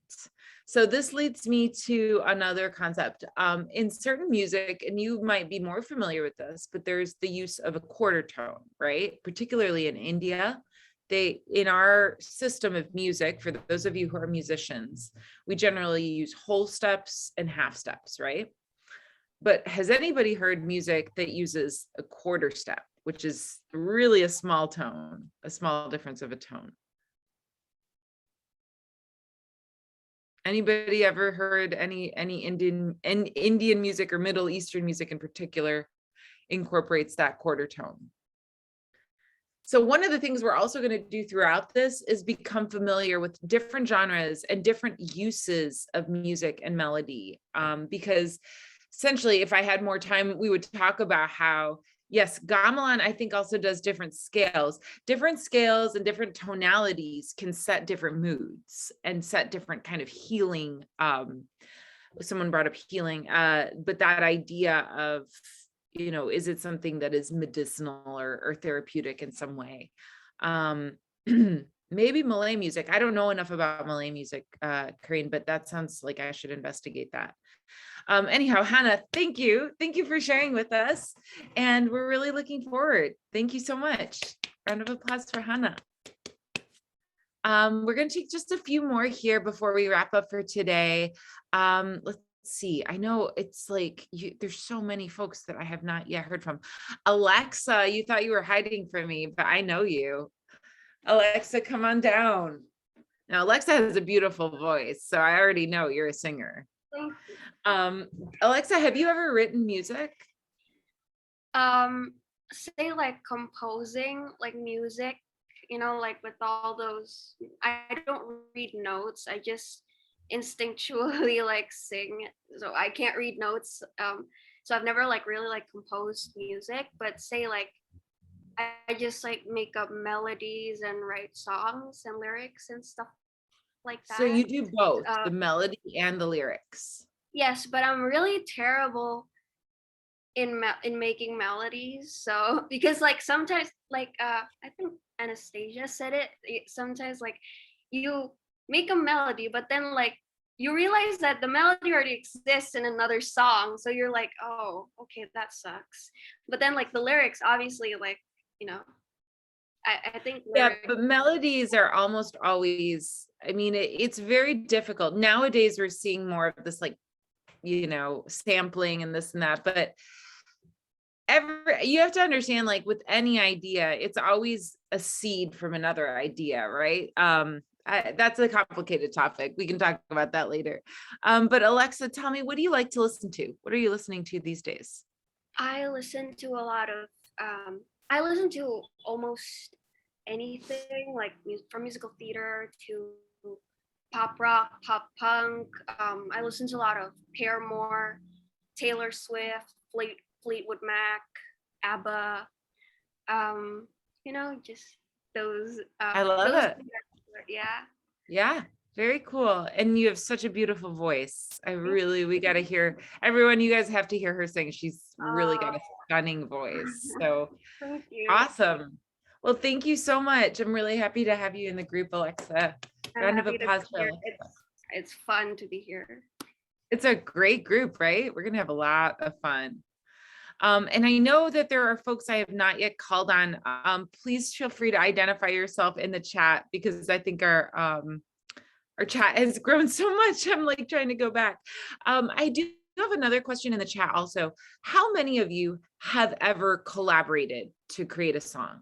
So this leads me to another concept. In certain music, and you might be more familiar with this, but there's the use of a quarter tone, right? Particularly in India. In our system of music, for those of you who are musicians, we generally use whole steps and half steps, right? But has anybody heard music that uses a quarter step, which is really a small tone, a small difference of a tone? Anybody ever heard any Indian music or Middle Eastern music in particular incorporates that quarter tone? So one of the things we're also going to do throughout this is become familiar with different genres and different uses of music and melody. Because essentially, if I had more time, we would talk about how, yes, gamelan, I think, also does different scales. Different scales and different tonalities can set different moods and set different kind of healing. Someone brought up healing, but that idea of, you know, is it something that is medicinal or therapeutic in some way? Maybe Malay music. I don't know enough about Malay music, Karine, but that sounds like I should investigate that. Anyhow, Hannah, thank you. Thank you for sharing with us. And we're really looking forward. Thank you so much. Round of applause for Hannah. We're going to take just a few more here before we wrap up for today. Let's see. I know it's like there's so many folks that I have not yet heard from. Alexa, you thought you were hiding from me, but I know you. Alexa, come on down. Now, Alexa has a beautiful voice, so I already know you're a singer. Alexa, have you ever written music? Say like composing like music, you know, like with all those, I don't read notes, I just instinctually like sing, so I can't read notes. So I've never like really like composed music, but say like I just like make up melodies and write songs and lyrics and stuff like that. So you do both, the melody and the lyrics. Yes, but I'm really terrible in making melodies. So because like sometimes like I think Anastasia said it, sometimes like you make a melody, but then like you realize that the melody already exists in another song, so you're like, oh, okay, that sucks. But then like the lyrics, obviously, like, you know, I think lyrics, yeah, but melodies are almost always, I mean, it's very difficult nowadays. We're seeing more of this, like, you know, sampling and this and that, but you have to understand, like with any idea, it's always a seed from another idea, right? That's a complicated topic. We can talk about that later. But Alexa, tell me, what do you like to listen to? What are you listening to these days? I listen to a lot of I listen to almost anything, like from musical theater to pop rock, pop punk. I listen to a lot of Paramore, Taylor Swift, Fleetwood Mac, ABBA. You know, just those. I love it. Yeah. Yeah, very cool. And you have such a beautiful voice. We got to hear, everyone, you guys have to hear her sing. She's really got a stunning voice. So Thank you. Awesome. Well, thank you so much. I'm really happy to have you in the group, Alexa. Round of applause for Alexa. It's fun to be here. It's a great group, right? We're going to have a lot of fun. And I know that there are folks I have not yet called on. Please feel free to identify yourself in the chat, because I think our chat has grown so much. I'm like trying to go back. I do have another question in the chat also. How many of you have ever collaborated to create a song?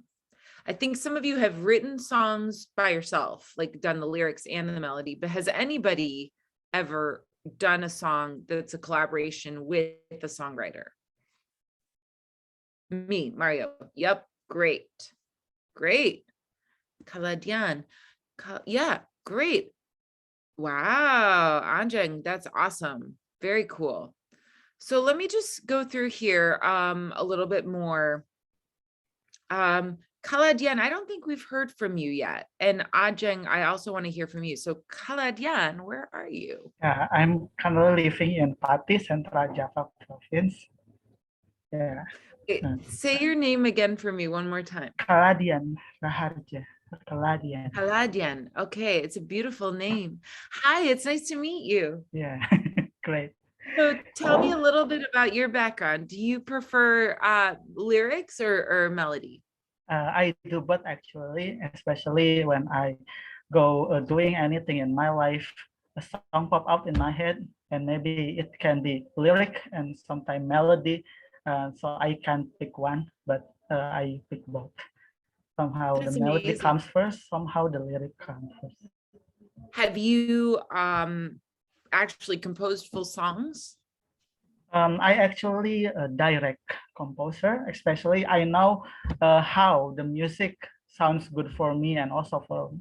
I think some of you have written songs by yourself, like done the lyrics and the melody, but has anybody ever done a song that's a collaboration with a songwriter? Me, Mario. Yep. Great. Kaladian. Yeah, great. Wow, Anjang, that's awesome. Very cool. So let me just go through here a little bit more. Kaladian, I don't think we've heard from you yet. And Anjang, I also want to hear from you. So Kaladian, where are you? Yeah, I'm currently living in Pati, Central Java Province. Yeah. Say your name again for me one more time. Kaladian Raharja. Kaladian. Kaladian. Okay, it's a beautiful name. Hi, it's nice to meet you. Yeah, great. So tell me a little bit about your background. Do you prefer lyrics or melody? I do both actually, especially when I go doing anything in my life, a song pop up in my head, and maybe it can be lyric and sometimes melody. So I can't pick one, but I pick both. Somehow That's the melody amazing. comes first, somehow the lyric comes first. Have you actually composed full songs? I actually a direct composer, especially I know how the music sounds good for me and also for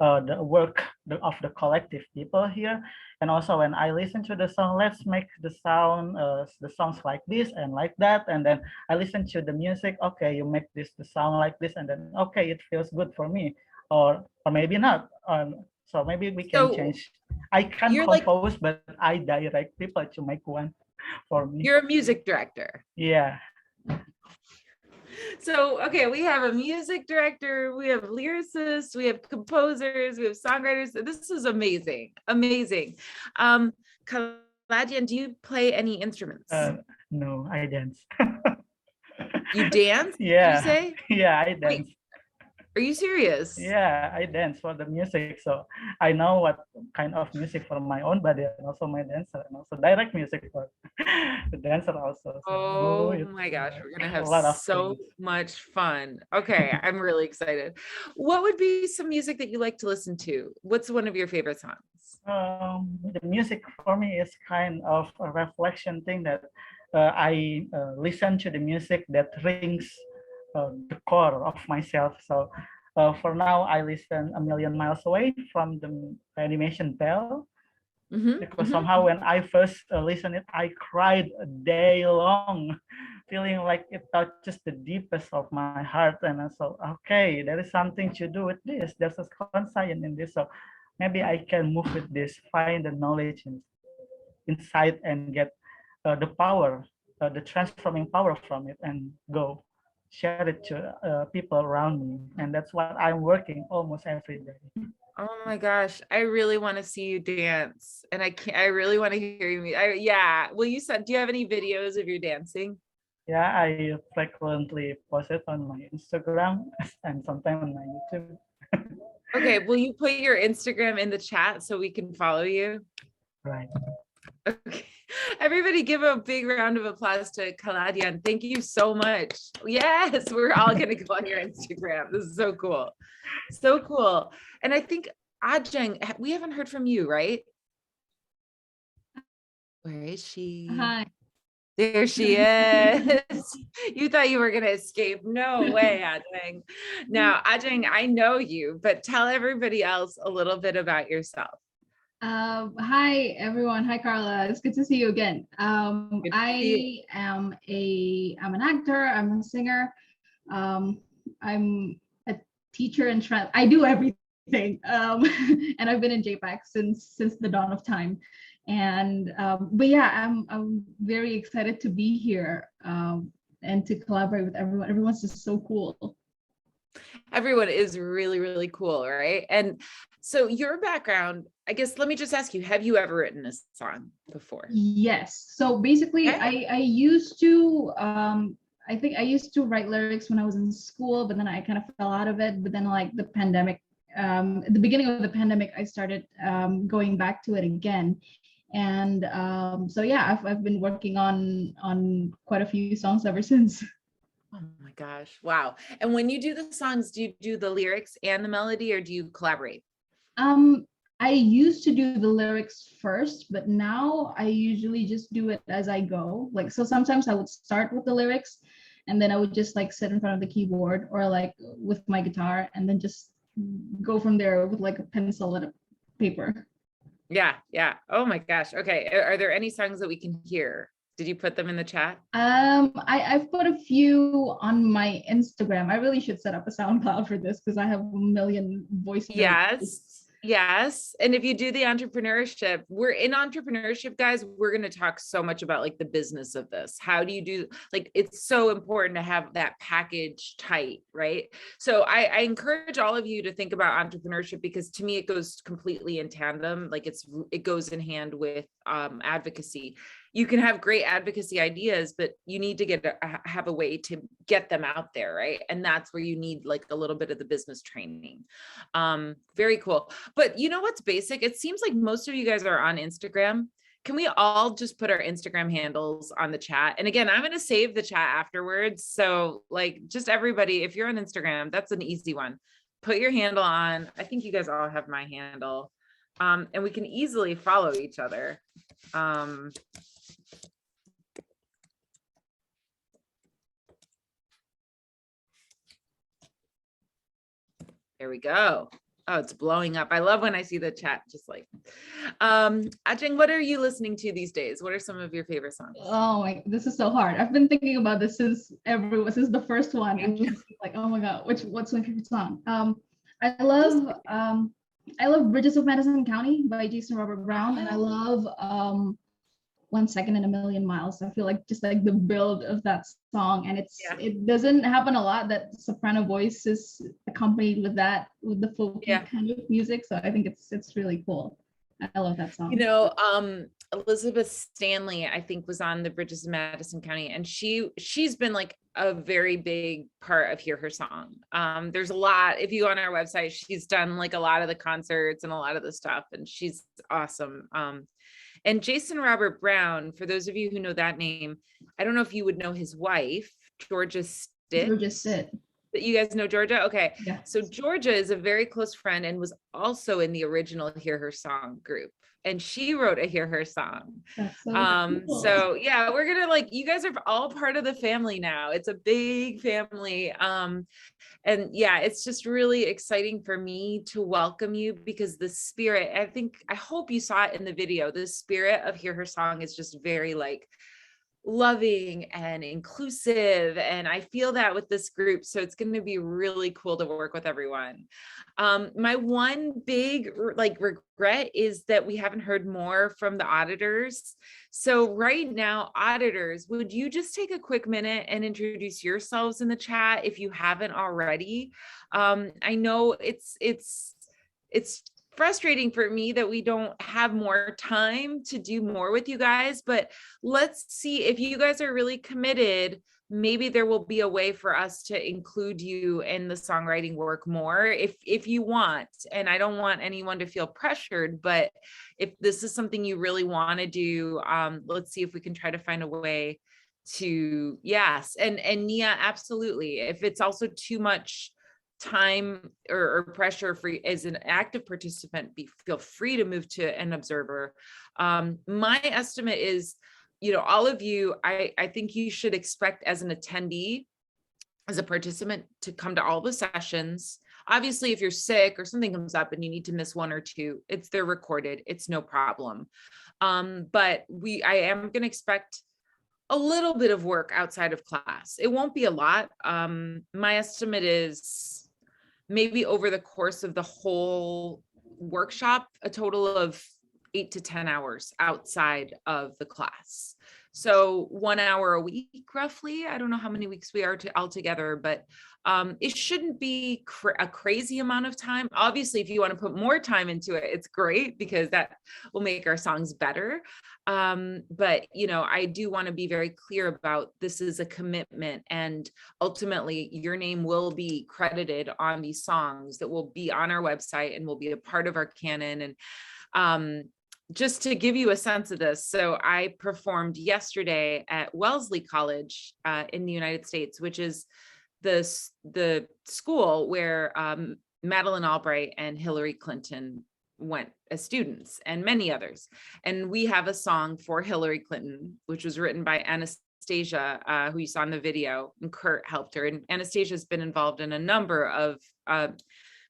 the work of the collective people here. And also when I listen to the song, let's make the songs like this and like that. And then I listen to the music, okay, you make the sound like this, and then okay, it feels good for me. Or maybe not. So maybe we can change. I can compose, but I direct people to make one for me. You're a music director. Yeah. So, okay, we have a music director, we have lyricists, we have composers, we have songwriters. This is amazing, amazing. Kaladian, do you play any instruments? No, I dance. You dance? Yeah. Did you say? Yeah, I dance. Wait, are you serious? Yeah, I dance for the music, so I know what kind of music for my own body and also my dancer, and also direct music for the dancer also. So, oh my gosh, we're gonna have so much fun. Okay, I'm really excited. What would be some music that you like to listen to? What's one of your favorite songs? The music for me is kind of a reflection thing that I listen to the music that rings the core of myself. So for now, I listen A Million Miles Away from the animation Bell. Because somehow when I first listened it, I cried a day long, feeling like it touches the deepest of my heart. And I thought, okay, there is something to do with this. There's a conscience in this. So maybe I can move with this, find the knowledge inside and get the power, the transforming power from it, and go share it to people around me. And that's what I'm working almost every day. Oh my gosh, I really want to see you dance, and I really want to hear you. Yeah, will you send? Do you have any videos of your dancing? Yeah, I frequently post it on my Instagram and sometimes on my YouTube. Okay, will you put your Instagram in the chat so we can follow you? Right. Okay, everybody give a big round of applause to Kaladian. Thank you so much. Yes, we're all gonna go on your Instagram. This is so cool. So cool. And I think Ajeng, we haven't heard from you, right? Where is she? Hi. There she is. You thought you were gonna escape. No way, Ajeng. Now, Ajeng, I know you, but tell everybody else a little bit about yourself. Hi everyone. Hi Carla. It's good to see you again. I'm an actor. I'm a singer. I'm a teacher and I do everything. And I've been in JPAC since the dawn of time. And but yeah, I'm very excited to be here and to collaborate with everyone. Everyone's just so cool. Everyone is really, really cool, right? And so your background, I guess, let me just ask you, have you ever written a song before? Yes. So basically, I used to, I think I used to write lyrics when I was in school, but then I kind of fell out of it. But then like the pandemic, at the beginning of the pandemic, I started going back to it again. And so yeah, I've been working on quite a few songs ever since. Oh my gosh. Wow. And when you do the songs, do you do the lyrics and the melody, or do you collaborate? I used to do the lyrics first, but now I usually just do it as I go. Like, so sometimes I would start with the lyrics and then I would just like sit in front of the keyboard or like with my guitar and then just go from there with like a pencil and a paper. Yeah. Yeah. Oh my gosh. Okay. Are there any songs that we can hear? Did you put them in the chat? I've put a few on my Instagram. I really should set up a SoundCloud for this because I have a million voice notes. Yes. Yes. And if you do the entrepreneurship, we're in entrepreneurship, guys, we're going to talk so much about like the business of this. How do you do, like, it's so important to have that package tight, right? So I encourage all of you to think about entrepreneurship, because to me, it goes completely in tandem. Like it goes in hand with advocacy. You can have great advocacy ideas, but you need to have a way to get them out there, right? And that's where you need like a little bit of the business training. Very cool. But you know what's basic? It seems like most of you guys are on Instagram. Can we all just put our Instagram handles on the chat? And again, I'm going to save the chat afterwards. So like just everybody, if you're on Instagram, that's an easy one. Put your handle on. I think you guys all have my handle. And we can easily follow each other. There we go. Oh, it's blowing up. I love when I see the chat just like, Ajeng, what are you listening to these days? What are some of your favorite songs? Oh my, this is so hard. I've been thinking about this since the first one. I'm just like, oh my God, what's my favorite song? I love Bridges of Madison County by Jason Robert Brown. And I love 1 Second in a Million Miles. I feel like just like the build of that song, and it doesn't happen a lot that soprano voice is accompanied with the folky kind of music. So I think it's really cool. I love that song. You know, Elizabeth Stanley, I think, was on the Bridges of Madison County, and she's been like a very big part of Hear Her Song. There's a lot, if you go on our website, she's done like a lot of the concerts and a lot of the stuff, and she's awesome. And Jason Robert Brown, for those of you who know that name, I don't know if you would know his wife, Georgia Stitt. Georgia Stitt. You guys know Georgia? Okay. Yeah. So Georgia is a very close friend and was also in the original Hear Her Song group. And she wrote a Hear Her Song. That's so cool. So yeah, we're gonna like, you guys are all part of the family now. It's a big family. And yeah, it's just really exciting for me to welcome you, because the spirit, I hope you saw it in the video, the spirit of Hear Her Song is just very like loving and inclusive. And I feel that with this group. So it's going to be really cool to work with everyone. My one big like regret is that we haven't heard more from the auditors. So right now, auditors, would you just take a quick minute and introduce yourselves in the chat if you haven't already? I know it's frustrating for me that we don't have more time to do more with you guys, but let's see if you guys are really committed. Maybe there will be a way for us to include you in the songwriting work more if you want. And I don't want anyone to feel pressured, but if this is something you really want to do, let's see if we can try to find a way to, yes. And Nia, absolutely. If it's also too much time or pressure for you as an active participant, feel free to move to an observer. My estimate is, all of you, I think you should expect as an attendee, as a participant, to come to all the sessions. Obviously, if you're sick or something comes up and you need to miss one or two, they're recorded, it's no problem. But I am going to expect a little bit of work outside of class. It won't be a lot. My estimate is maybe over the course of the whole workshop, a total of 8 to 10 hours outside of the class. So 1 hour a week, roughly. I don't know how many weeks we are all together, but it shouldn't be a crazy amount of time. Obviously, if you want to put more time into it, it's great, because that will make our songs better. But, I do want to be very clear about this is a commitment, and ultimately your name will be credited on these songs that will be on our website and will be a part of our canon. And just to give you a sense of this, so I performed yesterday at Wellesley College in the United States, which is the school where Madeleine Albright and Hillary Clinton went as students, and many others. And we have a song for Hillary Clinton, which was written by Anastasia, who you saw in the video, and Kurt helped her. And Anastasia has been involved in a number of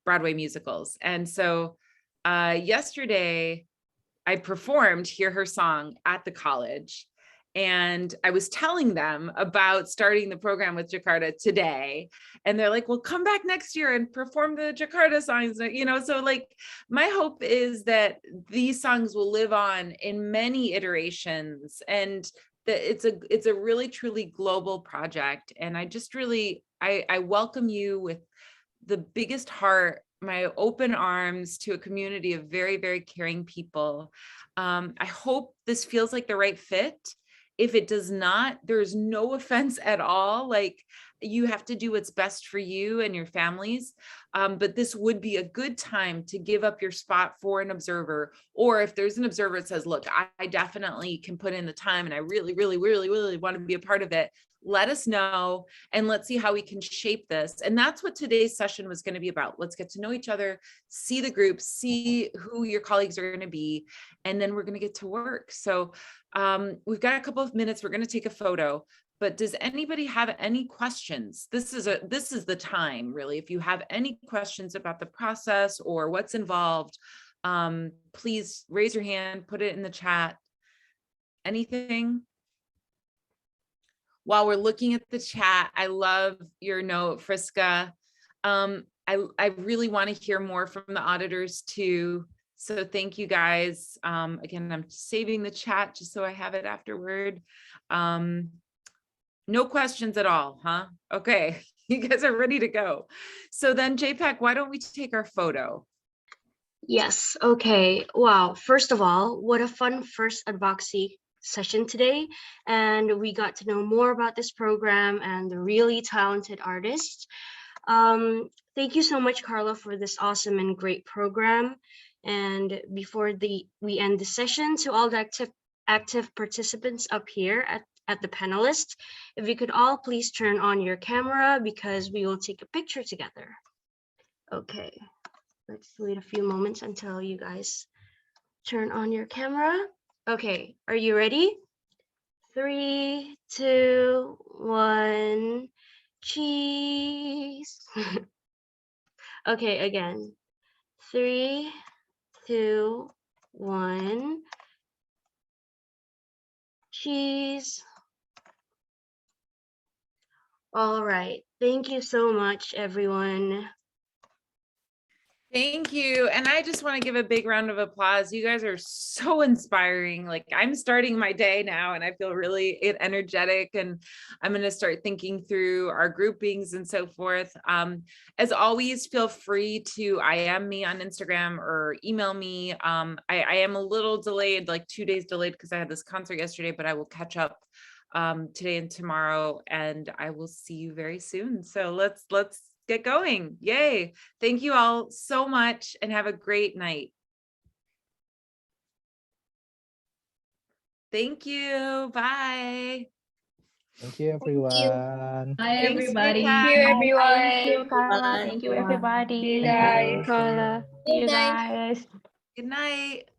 Broadway musicals. And so yesterday, I performed Hear Her Song at the college, And I was telling them about starting the program with Jakarta today. And they're like, well, come back next year and perform the Jakarta songs. So like my hope is that these songs will live on in many iterations, and that it's a really truly global project. And I just really, I welcome you with the biggest heart, my open arms to a community of very, very caring people. I hope this feels like the right fit. If it does not, there's no offense at all. Like, you have to do what's best for you and your families. But this would be a good time to give up your spot for an observer. Or if there's an observer that says, look, I definitely can put in the time and I really, really, really, really want to be a part of it, let us know, and let's see how we can shape this. And that's what today's session was going to be about. Let's get to know each other, see the group, see who your colleagues are going to be, and then we're going to get to work. So we've got a couple of minutes. We're going to take a photo, but does anybody have any questions? This is the time, really. If you have any questions about the process or what's involved, please raise your hand, put it in the chat. Anything? While we're looking at the chat, I love your note, Friska. I really want to hear more from the auditors too. So thank you guys. Again, I'm saving the chat just so I have it afterward. No questions at all, huh? Okay, you guys are ready to go. So then JPAC, why don't we take our photo? Yes, okay. Wow, first of all, what a fun first advocacy session today. And we got to know more about this program and the really talented artists. Thank you so much, Carla, for this awesome and great program. And before we end the session, to all the active participants up here at the panelists, if you could all please turn on your camera because we will take a picture together. Okay, let's wait a few moments until you guys turn on your camera. Okay, are you ready? 3, 2, 1, cheese. Okay, again. 3, 2, 1, cheese. All right, thank you so much, everyone. Thank you. And I just want to give a big round of applause. You guys are so inspiring. Like, I'm starting my day now and I feel really energetic, and I'm going to start thinking through our groupings and so forth. As always, feel free to IM me on Instagram or email me. I am a little delayed, like 2 days delayed because I had this concert yesterday, but I will catch up today and tomorrow, and I will see you very soon. So let's get going. Yay. Thank you all so much and have a great night. Thank you. Bye. Thank you, everyone. Bye, Thanks, everybody. JPAC. Thank you, everyone. Thank you, Carla. Bye. Thank you, everybody. See you Thank guys. you, Carla. See you guys. Good night.